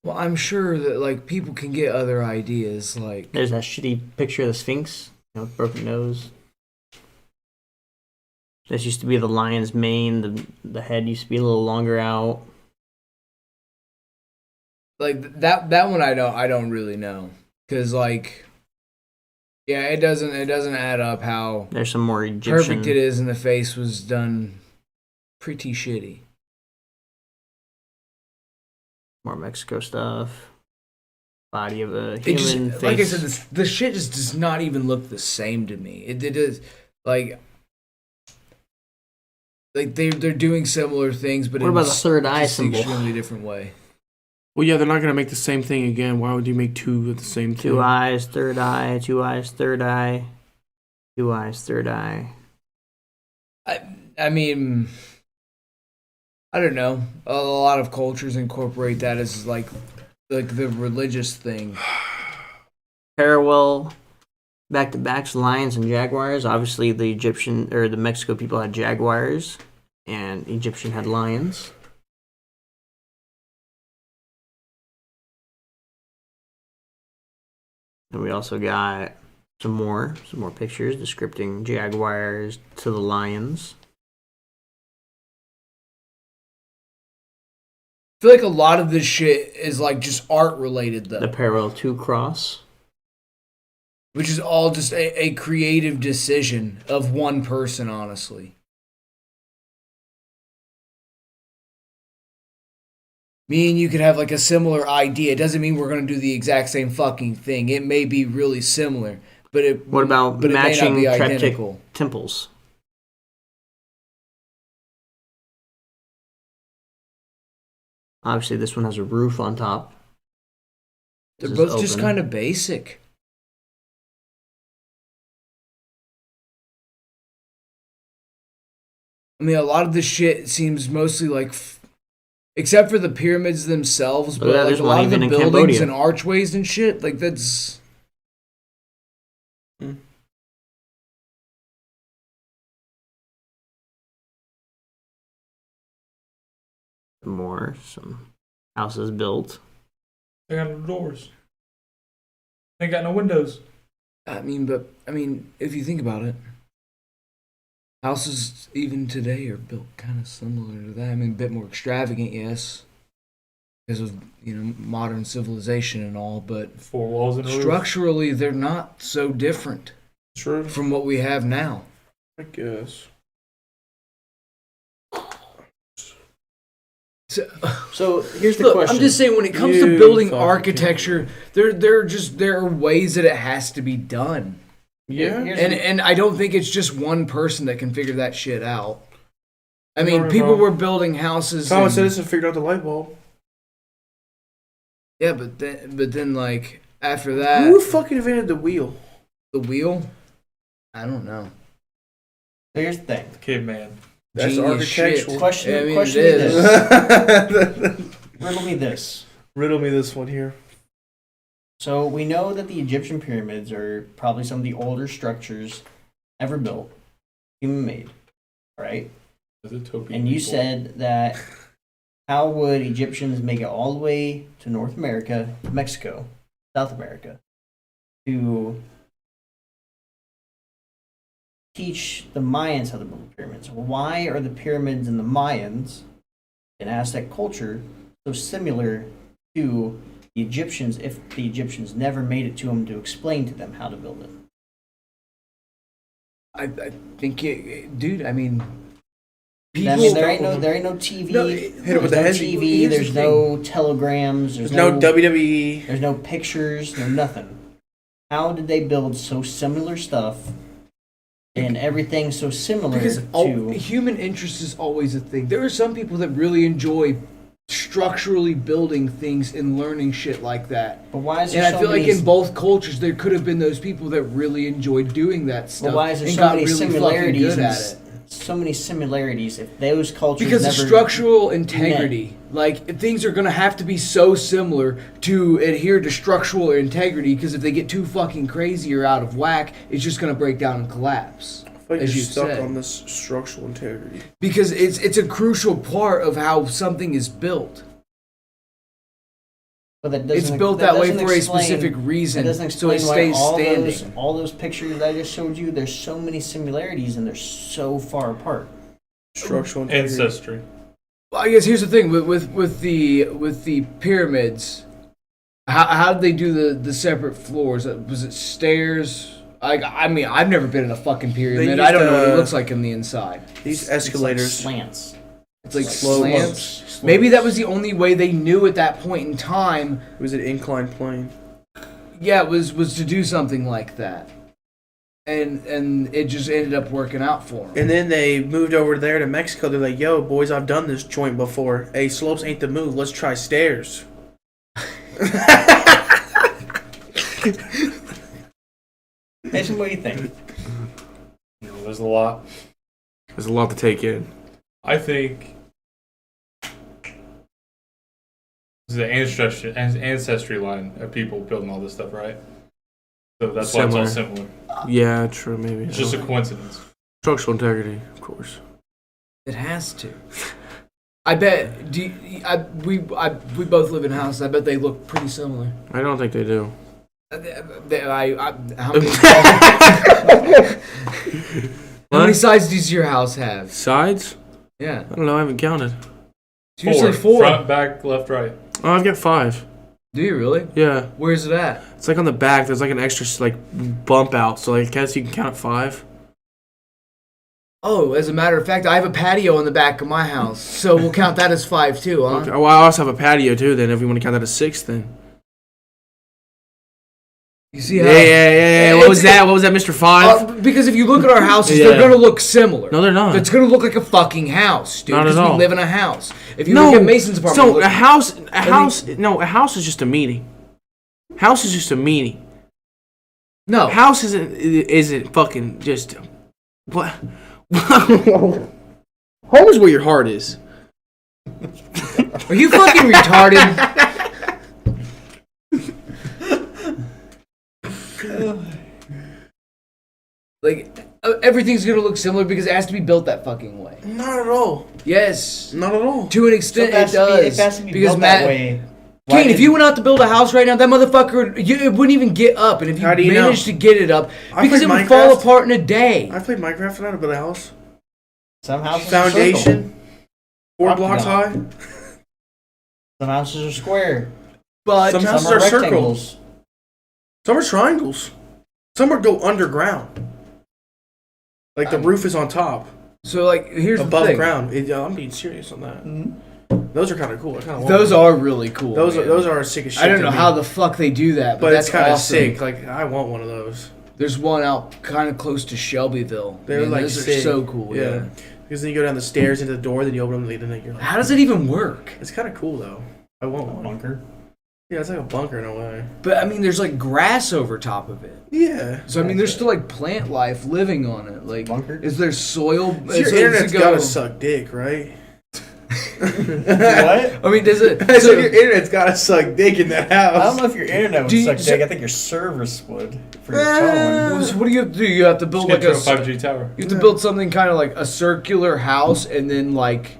Well, I'm sure that like people can get other ideas. Like There's that shitty picture of the Sphinx, with broken nose. This used to be the lion's mane. The head used to be a little longer out. that one I don't really know because like yeah, it doesn't add up how There's some more Egyptian. perfect it is, and the face was done pretty shitty. More Mexico stuff. Body of a It just human. like I face. said, the shit just does not even look the same to me. It is like they're doing similar things, but What in about the third eye just an symbol? extremely different way. Well, yeah, they're not gonna make the same thing again. Why would you make two of the same thing? Two eyes, third eye. Two eyes, third eye. Two eyes, third eye. I mean, I don't know. A lot of cultures incorporate that as like the religious thing. Parallel back to backs, lions and jaguars. Obviously, the Egyptian or the Mexico people had jaguars, and Egyptian had lions. And we also got some more pictures describing jaguars to the lions. I feel like a lot of this shit is like just art related though, The parallel 2 cross. which is all just a creative decision of one person, honestly. Me and you could have like a similar idea. It doesn't mean we're going to do the exact same fucking thing. It may be really similar, but it What about but it may matching not be triptych identical. temples? Obviously, this one has a roof on top. They're This is both just open. kind of basic. I mean, a lot of this shit seems mostly like, except for the pyramids themselves, But but yeah, like there's a one lot of the even in buildings Cambodia. and archways and shit, like that's. Some houses built. They got no doors. They ain't got no windows. I mean, if you think about it, houses even today are built kind of similar to that. I mean, a bit more extravagant, yes, because of modern civilization and all, but 4 walls and a roof. structurally they're not so different True. from what we have now. I guess. So here's the look, question. I'm just saying, when it comes You to building fucking architecture, there are ways that it has to be done, Yeah. and I don't think it's just one person that can figure that shit out. I No, mean, no, people no. were building houses. Thomas and- Edison figured out the light bulb. Yeah, but then like after that, Who fucking invented the wheel? the wheel. I don't know. So here's the thing. Caveman. That's Genius architectural. shit. Question I mean, me it is. this. Riddle me this. Riddle me this one here. So we know that the Egyptian pyramids are probably some of the older structures ever built, human made, right? And you said that how would Egyptians make it all the way to North America, Mexico, South America, to teach the Mayans how to build the pyramids? Why are the pyramids in the Mayans and Aztec culture so similar to the Egyptians if the Egyptians never made it to them to explain to them how to build it? I think dude. I mean, I mean, there ain't no TV. No, hit it there's with the no head. TV. Here's the There's thing. no telegrams. There's no WWE. There's no pictures. No nothing. How did they build so similar stuff and everything so similar because to? human interest is always a thing. There are some people that really enjoy structurally building things and learning shit like that. But why is And there I so feel like many? in both cultures there could have been those people that really enjoyed doing that stuff. But why is there and so got many really fucking similarities? good and at it. so many similarities if those cultures Because never of structural integrity. Like, things are going to have to be so similar to adhere to structural integrity, because if they get too fucking crazy or out of whack, it's just going to break down and collapse. I feel like As you're you stuck said. on this structural integrity. Because it's a crucial part of how something is built. But that It's doesn't- built that way doesn't for a explain- specific That reason, doesn't so it explain stays why standing. all those pictures that I just showed you. There's so many similarities and they're so far apart. Structural integrity. Ancestry. Well, I guess here's the thing with the pyramids. How did they do the separate floors? Was it stairs? I mean, I've never been in a fucking pyramid. used, I don't know what it looks like on the inside. These It's escalators. like slants. It's like Slopes. slants. Maybe that was the only way they knew at that point in time. It was an inclined plane. Yeah, it was to do something like that, and it just ended up working out for them. And then they moved over there to Mexico. They're like, "Yo, boys, I've done this joint before. Hey, slopes ain't the move. Let's try stairs." Jason, what do you think? You know, there's a lot. There's a lot to take in. I think this is the ancestry line of people building all this stuff, right? So that's why it's all similar. Yeah, true, maybe. It's just a coincidence. Structural integrity, of course. It has to. I bet. We both live in houses. I bet they look pretty similar. I don't think they do. How many, how many sides does your house have? Sides? Yeah, I don't know. I haven't counted. it's usually 4. Front, back, left, right. Oh, I've got 5. Do you really? Yeah. Where's it at? It's like on the back. There's like an extra like bump out, so like I guess you can count 5. Oh, as a matter of fact, I have a patio in the back of my house, so we'll count that as 5 too, huh? Okay. Well, I also have a patio too. Then, if you want to count that as 6, then. You see Yeah, how? yeah. What was that? What was that, Mr. 5? Because if you look at our houses, Yeah. they're gonna look similar. No, they're not. It's gonna look like a fucking house, dude. Not at Because we all. live in a house. If you No. look at Mason's apartment, So look- a house is just a meaning. House is just a meaning. no. House isn't fucking just what. Home is where your heart is. Are you fucking retarded? Like everything's gonna look similar because it has to be built that fucking way. Not at all. Yes, Not at all. to an So extent it has it to be- does. It has to be because built Matt, that way. Why Kane, if did- you went out to build a house right now, that motherfucker, it wouldn't even get up. And if you How do you managed know? to get it up, I because it played would fall Minecraft. apart in a day. I played Minecraft and I built a house. Some houses are circle. Foundation. 4 Octagon. blocks high. Some houses are square. But Some Some houses are are circles. rectangles. Some are triangles. Some are go underground. Like the roof is on top, so, like, here's the above thing. ground. I'm being serious on that. Mhm. Those are kind of cool. I kind of Those are really cool. those man. are sick as shit. I don't to know me. how the fuck they do that, but, but that's it's kind of awesome. sick. Like I want one of those. There's one out kind of close to Shelbyville. They're Man, like those sick. are so cool. Yeah. Because then you go down the stairs into the door, then you open them, and then you're like, How does it even work? it's kind of cool though. I want one. Bunker. Yeah, it's like a bunker in a way. But I mean, there's like grass over top of it. Yeah. So I mean, there's still like plant life living on it. Like, Bunker? is there soil? So your does it internet's go- gotta suck dick, right? What? I mean, does it? So so- your internet's gotta suck dick in that house. I don't know if your internet would Do you- suck so- dick. I think your service would for your phone. so what do you have to do? You have to build Just like get to a a. 5G tower. You have to build something kind of like a circular house, and then like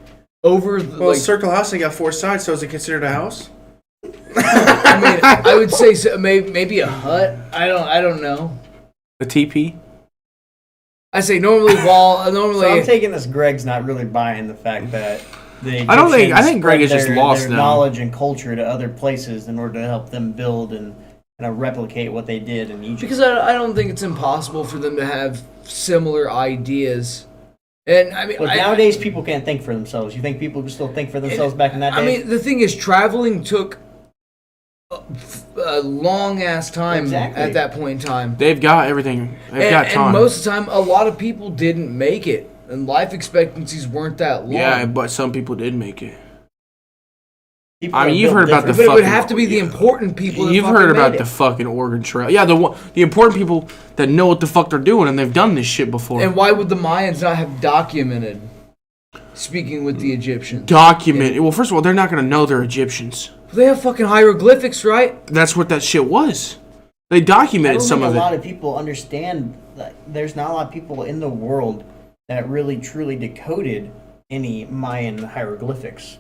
over the, Well, like. circle house ain't got 4 sides, so is it considered a house? I mean, I would say so, maybe a hut. I don't know. A TP. I say normally wall. So I'm Normally, taking this. Greg's not really buying the fact that the I don't think- I Egyptians think Greg spread is just their- lost their now. knowledge and culture to other places in order to help them build and kind of replicate what they did in Egypt. because I don't think it's impossible for them to have similar ideas. And I mean, Look, nowadays people can't think for themselves. You think people could still think for themselves back in that day? I mean, the thing is, traveling took a long ass time Exactly. at that point in time. They've got everything. They've got And time. most of the time, a lot of people didn't make it, and life expectancies weren't that long. Yeah, but some people did make it. People I mean, are you've built heard about the But it would fucking- have to be the important people. That You've fucking heard about made the it. fucking Oregon Trail. Yeah, the important people that know what the fuck they're doing and they've done this shit before. And why would the Mayans not have documented speaking with the Egyptians? Document. Well, first of all, they're not gonna know they're Egyptians. They have fucking hieroglyphics, right? That's what that shit was. They I documented don't some think of a it. lot of people understand that there's not a lot of people in the world that really truly decoded any Mayan hieroglyphics.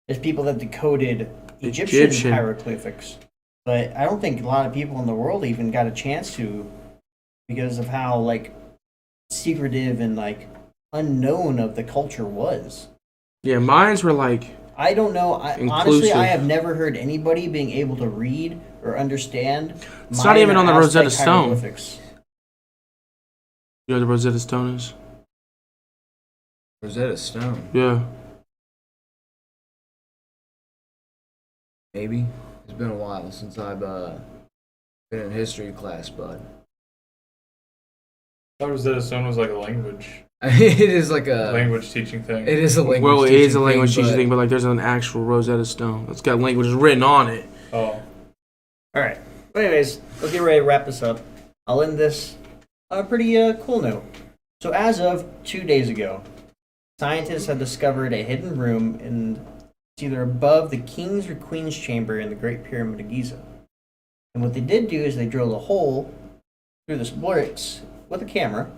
There's people that decoded Egyptian Egyptian. hieroglyphics, but I don't think a lot of people in the world even got a chance to because of how like secretive and like unknown of the culture was. Yeah, Mayans were like, I don't know. Honestly, Inclusive. I have never heard anybody being able to read or understand. It's not even on the Mayan Rosetta Aztec Stone. hieroglyphics. you know what the Rosetta Stone is? Rosetta Stone, Yeah. maybe. It's been a while since I've been in history class, bud. I thought Rosetta Stone was like a language It is like a. teaching thing. It is a language. Well, it is a teaching language thing, teaching thing, but like there's an actual Rosetta Stone. It's got languages written on it. Oh, All right. Anyways, let's get ready to wrap this up. I'll end this on a pretty cool note. So, as of 2 days ago, scientists have discovered a hidden room in it's either above the king's or queen's chamber in the Great Pyramid of Giza. And what they did do is they drilled a hole through the splits with a camera.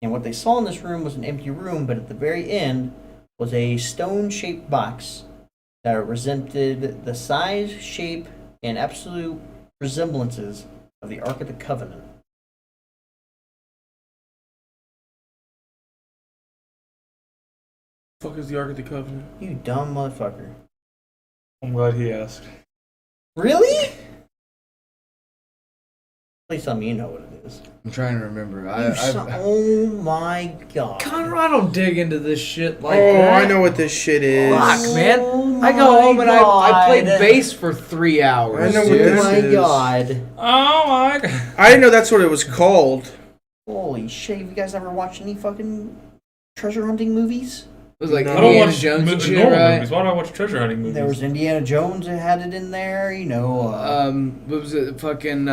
And what they saw in this room was an empty room, but at the very end was a stone-shaped box that represented the size, shape, and absolute resemblances the Ark of the Covenant? Fuck is the Ark of the Covenant? You dumb motherfucker. I'm glad he asked. Really? Please tell me you know what it is. I'm trying to remember. Oh my god. Connor, I don't dig into this shit like Oh, that. I know what this shit is. Fuck, man. Oh I go home and I played God. bass for 3 hours. I know what dude. Oh this my is. god. Oh my god. I didn't know that's what it was called. Holy shit, have you guys ever watched any fucking treasure hunting movies? It was like No. I don't Indiana watch Jones and shit, normal right? movies. Why do I watch treasure hunting movies? There was Indiana Jones that had it in there, you know. What was it? Fucking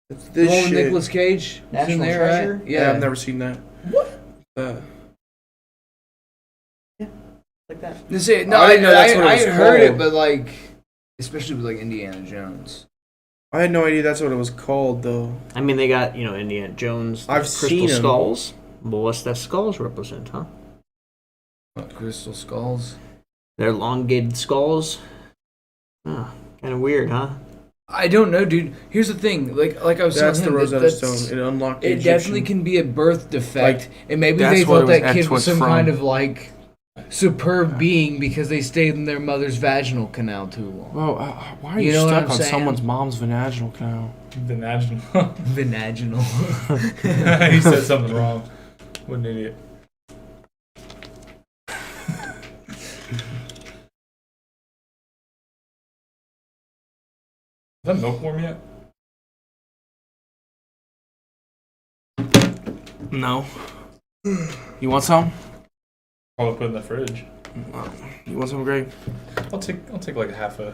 It's the this one with shit. Nicolas Cage. was National in there, Treasure? right? Yeah, I've never seen that. What? Uh, Like that. No, I didn't know that's what it I was heard it, called. but like, especially with like Indiana Jones. I had no idea that's what it was called, though. I mean, they got, Indiana Jones, I've Crystal seen 'em. Skulls. But what's that skulls represent, huh? What, Crystal Skulls? They're elongated skulls. Oh, kind of weird, huh? I don't know, dude. Here's the thing. Like I was That's telling the him, Rosetta that's- Stone. It unlocked the It definitely Egyptian. can be a birth defect, and maybe that's they what thought it was that kid X was was some from. kind of like superb being because they stayed in their mother's vaginal canal too long. Well, why are You you, know what stuck I'm on saying? someone's mom's vaginal canal? Vaginal. Vaginal. He said something wrong. What an idiot. Is that milk warm yet? No. You want some? Probably put it in the fridge. You want some, Greg? I'll take like half a.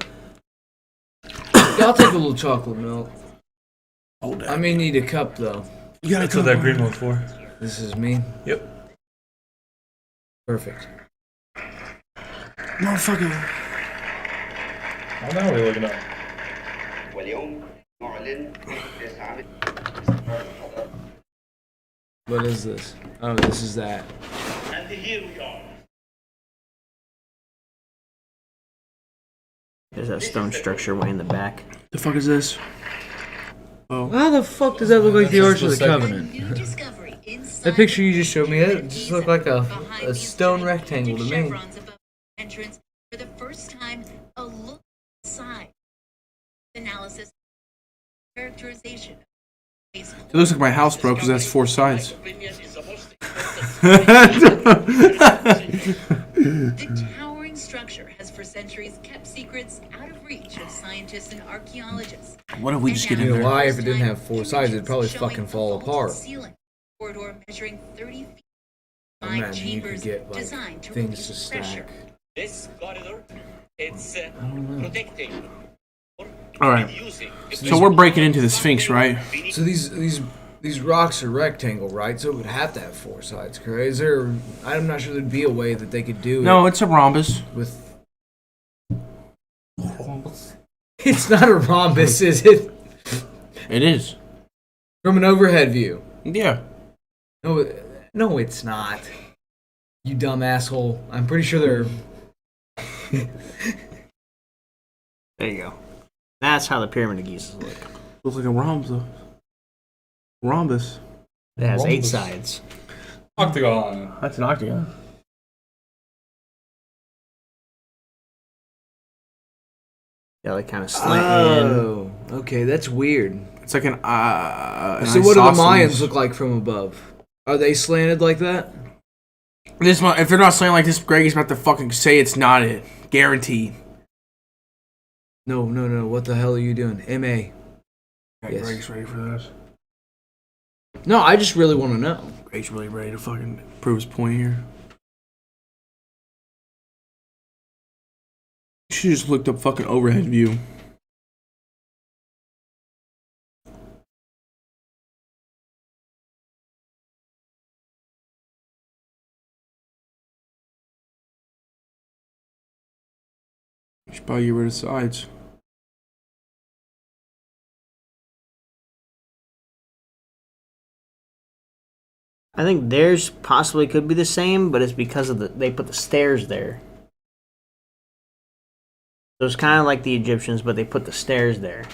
Yeah, I'll take a little chocolate milk. Hold I may need a cup though. You gotta That's what that green one's for. This is me. Yep. Perfect. Motherfucker. Oh, now we're looking up. واليوم نعلن اسم What is this? Oh, this is that. and here we are. There's that stone structure way in the back. The fuck is this? Oh. How the fuck does that look like the That's Arch of the the second. Covenant? New discovery inside That picture you just showed me, the that just looked like behind a the stone instrument rectangle to me. chevrons above the entrance. For the first time, a look inside. Analysis, characterization. It It looks like my house, bro, because that's 4 sides. The towering structure has for centuries kept secrets out of reach of scientists and archaeologists. What if we just get You in know there? why? If it didn't have 4 sides, it'd probably fucking fall apart. Ceiling, corridor measuring 30 feet. I Five imagine you could chambers get designed like to things to reduce pressure. stack. This corridor, it's I don't know. protecting. Alright. Using. So we're breaking into the Sphinx, right? So these rocks are rectangle, right? So it would have to have 4 sides, correct? Is there? I'm not sure there'd be a way that they could do No, it it's a rhombus. with. It's not a rhombus, is it? It is. From an overhead view. Yeah. No, it's not. You dumb asshole. I'm pretty sure they're. There you go. That's how the Pyramid of Giza look. Looks like a rhombus. Rhombus. It has 8 Rhombus. sides. Octagon. That's an octagon. Yeah, like kind of slant in. Oh, okay, that's weird. It's like an So what do the isosceles. Mayans look like from above? Are they slanted like that? If they're not saying like this, Greg is about to fucking say it's not it. Guaranteed. No. What the hell are you doing? MA. Yes. Greg's ready for this. No, I just really want to know. Greg's really ready to fucking prove his point here. You should just looked up fucking overhead view. You should probably get rid of sides. I think theirs possibly could be the same, but it's because of they put the stairs there. So it's kind of like the Egyptians, but they put the stairs there.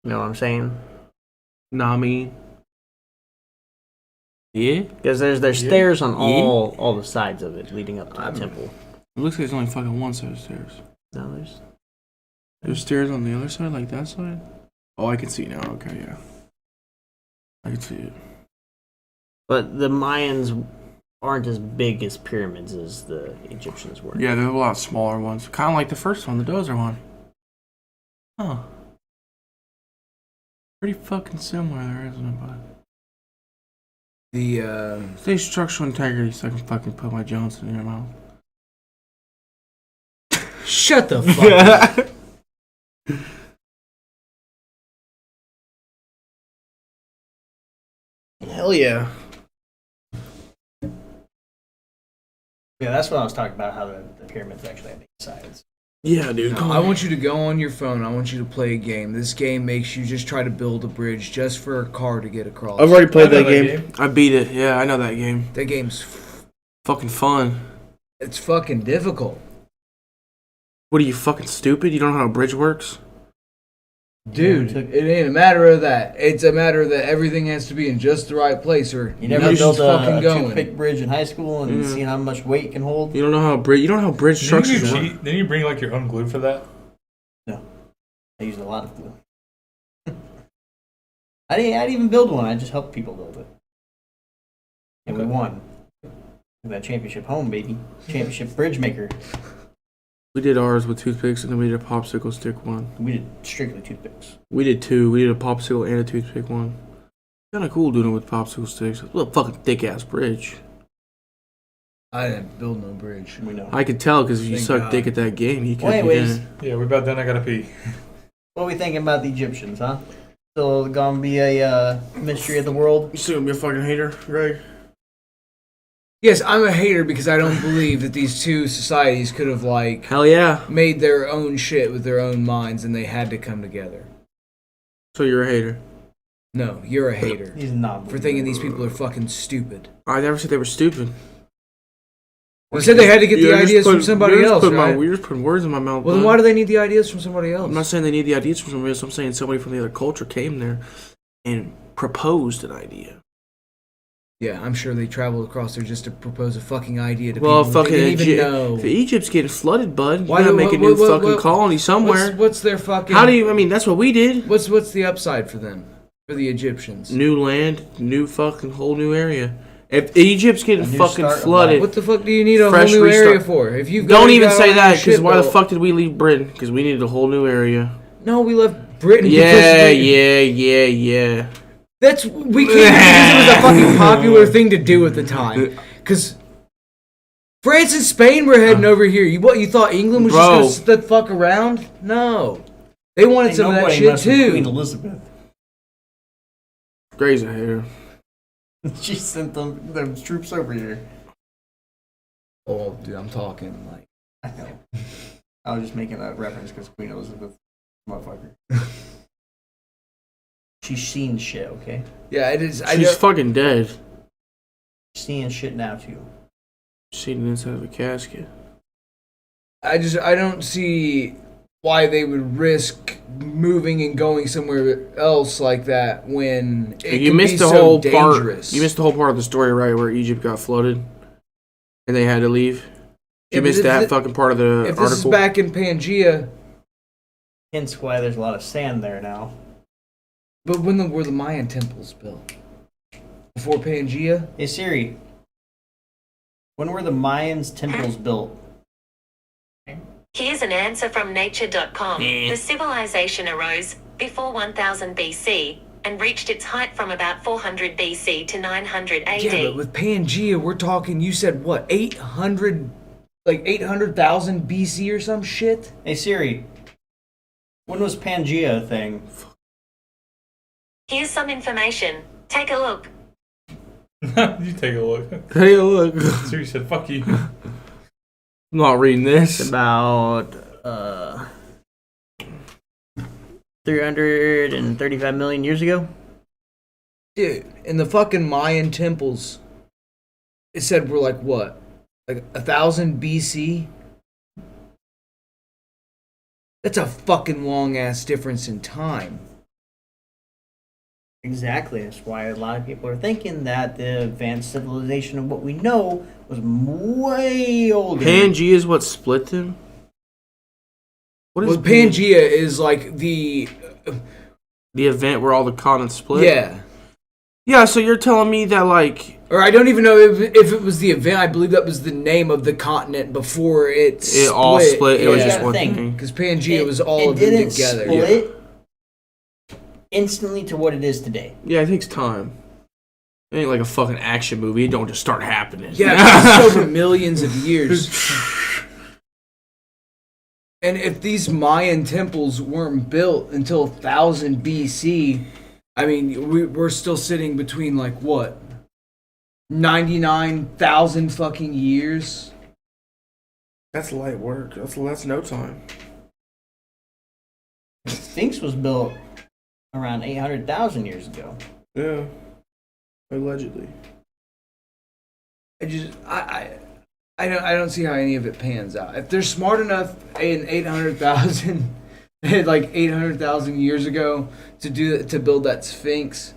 You know what I'm saying? Nami. Yeah. Because there's stairs on all the sides of it leading up to the temple. It looks like there's only fucking one set of stairs. No, There's stairs on the other side, like that side? Oh, I can see now. Okay, yeah. I can see it. but the Mayans aren't as big as pyramids as the Egyptians were. Yeah, they're a lot smaller ones. Kind of like the first one, the Dozer one. Huh. Pretty fucking similar there, isn't it, bud? The Stay structural integrity so I can fucking put my Johnson in your mouth. shut the fuck up. Hell yeah. Yeah, that's what I was talking about, how the pyramids actually have eight sides. Yeah, dude. I want you to go on your phone. I want you to play a game. This game makes you just try to build a bridge just for a car to get across. I've already played I know that game. I beat it. Yeah, I know that game. That game's Fucking fun. it's fucking difficult. What are you, fucking stupid? You don't know how a bridge works? Dude, Yeah, it took- it ain't a matter of that. It's a matter that everything has to be in just the right place or You never nothing's built fucking a going. toothpick bridge in high school and Yeah. seen how much weight it can hold? You don't know how a bridge. You don't know how bridge Didn't you structures work. cheat? Didn't you bring like your own glue for that? I used a lot of glue. I didn't even build one. I just helped people build it. And we won. That championship home, baby. Championship bridge maker. We did ours with toothpicks, and then we did a popsicle stick one. We did strictly toothpicks. We did two. We did a popsicle and a toothpick one. Kind of cool doing it with popsicle sticks. It was a fucking thick ass bridge. I didn't build no bridge. We know. I could tell because if you Thank suck God. dick at that game, you Well, can't. anyways, Yeah, we're about done. I gotta pee. what are we thinking about the Egyptians, huh? Still gonna be a mystery of the world? You still gonna be a fucking hater, Greg? Yes, I'm a hater because I don't believe that these two societies could have like Hell yeah. made their own shit with their own minds and they had to come together. So you're a hater. No, you're a hater He's not. for thinking these people are fucking stupid. I never said they were stupid. You said they had to get the You're just ideas from putting- somebody you're just else, putting right? You're just putting words in my mouth. Well, then bud. why do they need the ideas from somebody else? I'm not saying they need the ideas from somebody else. I'm saying somebody from the other culture came there and proposed an idea. Yeah, I'm sure they traveled across there just to propose a fucking idea to Well, people fucking they didn't even Egypt, know. if Egypt's getting flooded, bud, Why you gotta do- make a what- new what- fucking what- colony somewhere. What's their fucking? How do you? I mean, that's what we did. What's the upside for them, for the Egyptians? New land, new fucking whole new area. If Egypt's getting A new fucking start of flooded, What the fuck do you need a Fresh whole new area restart. for? If you've don't already even got say all that your because shit why the built. fuck did we leave Britain? Because we needed a whole new area. No, we left Britain. Yeah, because yeah. That's we came because it was a fucking popular thing to do at the time. Because France and Spain were heading over here. You thought England was Bro. just gonna sit the fuck around? No, they wanted Ain't some of that nobody shit messing with Queen too. Elizabeth. Gray's a hater. She sent them troops over here. Oh, dude, I'm talking like. I know. I was just making that reference because Queen Elizabeth, motherfucker. She's seen shit, okay? Yeah, it is. I She's know, fucking dead. She's seeing shit now too. Sitting inside of a casket. I don't see why they would risk moving and going somewhere else like that when it You can missed be the so whole dangerous. part. You missed the whole part of the story, right, where Egypt got flooded and they had to leave. Yeah, You but missed if that thi- fucking part of the If this is article. back in Pangaea, Hence why there's a lot of sand there now. but when were the Mayan temples built? Before Pangaea? Hey Siri, when were the Mayans temples built? Here's an answer from nature.com. The civilization arose before 1000 BC and reached its height from about 400 BC to 900 AD. Yeah, but with Pangaea, we're talking. You said what? 800, like 800,000 BC or some shit. Hey Siri, when was Pangea a thing? Here's some information. Take a look. You take a look. Hey, look. Siri said, "Fuck you." I'm not reading It's this. about 335 million years ago. Dude, in the fucking Mayan temples, it said we're like what? Like 1000 BC? That's a fucking long ass difference in time. Exactly. That's why a lot of people are thinking that the advanced civilization of what we know was way older. Pangea is what split them. What is Well, Pangea is like the the event where all the continents split? yeah. Yeah, so you're telling me that, like, Or I don't even know if it was the event. I believe that was the name of the continent before it split. it all split. It was Yeah. just one Thing. thing. Because Pangea was all of them didn't together. split instantly to what it is today. Yeah, it takes time. It ain't like a fucking action movie. It don't just start happening. Yeah, it's over millions of years. And if these Mayan temples weren't built until 1000 BC, I mean, we're still sitting between like what? 99,000 fucking years? That's light work. That's no time. The Sphinx was built around 800,000 years ago. Yeah. Allegedly. I don't see how any of it pans out. If they're smart enough in 800,000 like 800,000 years ago to build that Sphinx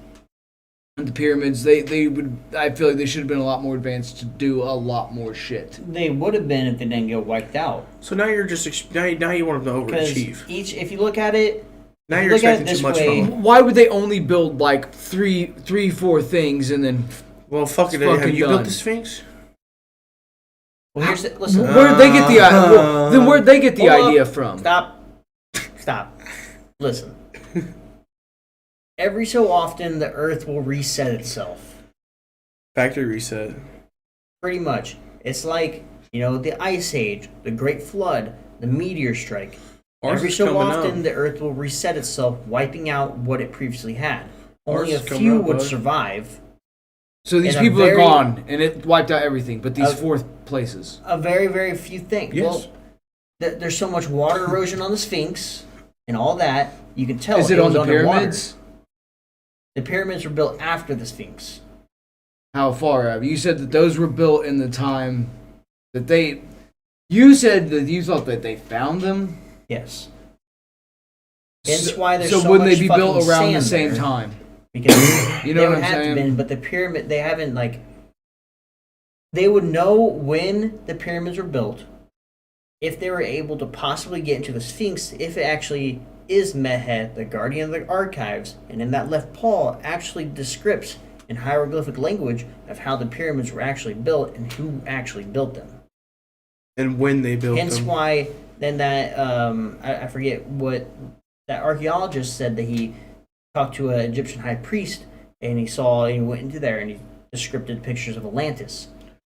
and the pyramids, they would, I feel like they should have been a lot more advanced to do a lot more shit. They would have been if they didn't get wiped out. So now you're just now you want them to Because overachieve. if you look at it, Now if you you're look at it expecting this too much way- from them. Why would they only build like three, 4 things and then Well, fuck it. It's Have fucking you done. built the Sphinx? well, here's the, listen. where'd they get the then where'd they get the Hold up. idea from? Stop. Listen. Every so often, the Earth will reset itself. Factory reset. Pretty much. It's like, the Ice Age, the Great Flood, the meteor strike. Ours Every is so coming often, up. the Earth will reset itself, wiping out what it previously had. Only Ours a is coming few up, would bud. survive. So these in a people are very- gone and it wiped out everything, but these Uh, 4 places. A very, very few things. Yes. Well, there's so much water erosion on the Sphinx and all that. You can tell Is it on was the underwater. pyramids? The pyramids were built after the Sphinx. How far out? You said that those were built in the time that they. You said that you thought that they found them. Yes. Hence why there's so so wouldn't much they be built fucking around the sand same there. time? Because You know they what would I'm have saying? to been, but the pyramid they haven't they would know when the pyramids were built, if they were able to possibly get into the Sphinx, if it actually is Mehet, the guardian of the archives, and in that left paw actually describes in hieroglyphic language of how the pyramids were actually built and who actually built them. And when they built Hence them. why then that I forget what that archaeologist said that he talked to an Egyptian high priest and he went into there and he described pictures of Atlantis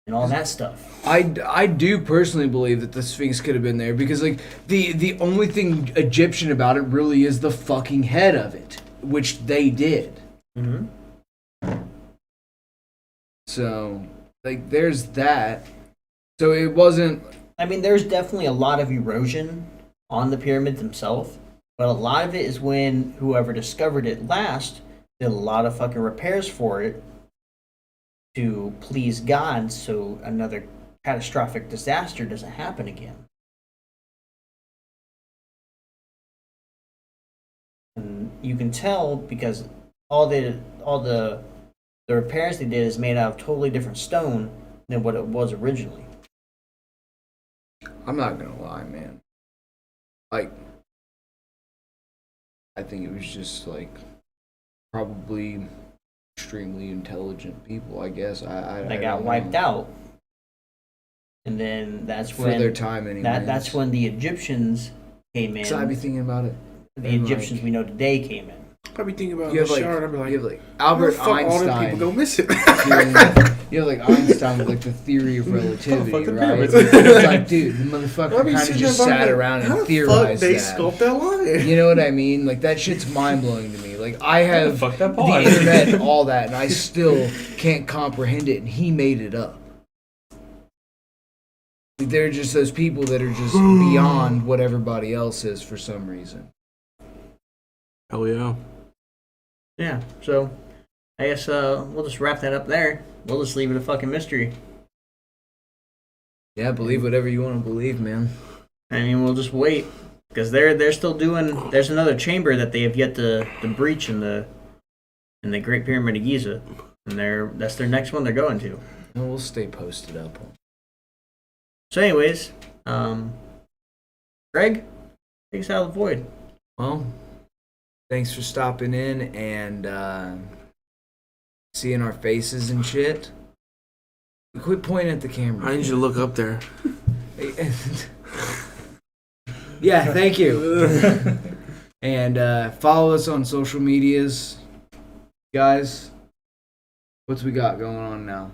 and all that stuff. I do personally believe that the Sphinx could have been there because like the only thing Egyptian about it really is the fucking head of it, which they did. Mm-hmm. So like there's that. So it wasn't. I mean, there's definitely a lot of erosion on the pyramids themselves, but a lot of it is when whoever discovered it last did a lot of fucking repairs for it to please God so another catastrophic disaster doesn't happen again. And you can tell because all the repairs they did is made out of totally different stone than what it was originally. I'm not gonna lie, man. Like, I think it was just like probably extremely intelligent people. I guess They got wiped out, and then that's for when their time anyway. that's when the Egyptians came in. So I'd be thinking about it. The and, Egyptians like, we know today came in. I'd be thinking about You have the like, shower and I'd be like, you have like where Albert the fuck all them Einstein. people go missing? You have like Einstein with like the theory of relativity, fuck the right? pyramids? It's like, dude, the motherfucker I'd be kind of sitting just there sat like, around how and the theorized fuck they that. sculpt that line? You know what I mean? Like that shit's mind blowing to me. Like I have Fuck that the pause. internet and all that, and I still can't comprehend it. And he made it up. Like, they're just those people that are just beyond what everybody else is for some reason. Hell yeah. Yeah, so I guess we'll just wrap that up there. We'll just leave it a fucking mystery. Yeah, believe whatever you want to believe, man. I mean, we'll just wait because they're still doing. There's another chamber that they have yet to breach in the and the Great Pyramid of Giza, and that's their next one they're going to. And we'll stay posted up. So, anyways, Greg, take us out of the void. Well, thanks for stopping in and seeing our faces and shit. Quit pointing at the camera. I need you to look up there. Yeah, thank you. And follow us on social medias, guys. What's we got going on now?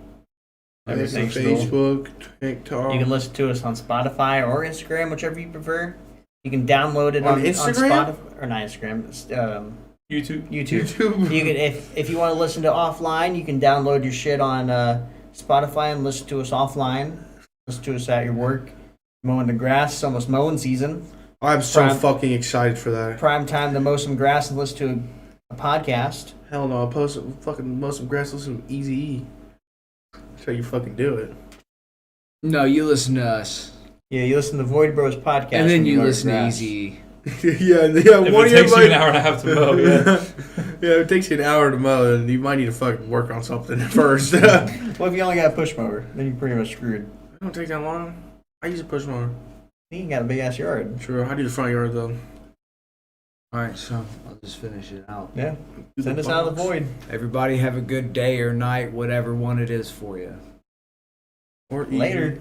Everything's Facebook, TikTok. You can listen to us on Spotify or Instagram, whichever you prefer. You can download it On on Instagram? Spotify or not Instagram. It's, YouTube. YouTube. YouTube. You can if you want to listen to offline, you can download your shit on Spotify and listen to us offline. Listen to us at your work, mowing the grass. It's almost mowing season. I'm so Prime- fucking excited for that. Prime time to mow some grass and listen to a podcast. Hell no, I'll post fucking mow some grass, listen to Easy E. That's how you fucking do it. No, you listen to us. Yeah, you listen to Void Bros podcast, And then when you mow listen to grass. Easy. yeah. If One it of takes you you an hour and a half to mow, yeah. yeah, it takes you an hour to mow, and you might need to fucking work on something first. it Well, if you only got a push mower, then you're pretty much screwed. don't take that long. I use a push mower. You got a big ass yard. True, I do the front yard though. Alright, so I'll just finish it out. Yeah. Do Send us out of the box. void. Everybody have a good day or night, whatever one it is for you. Or Later.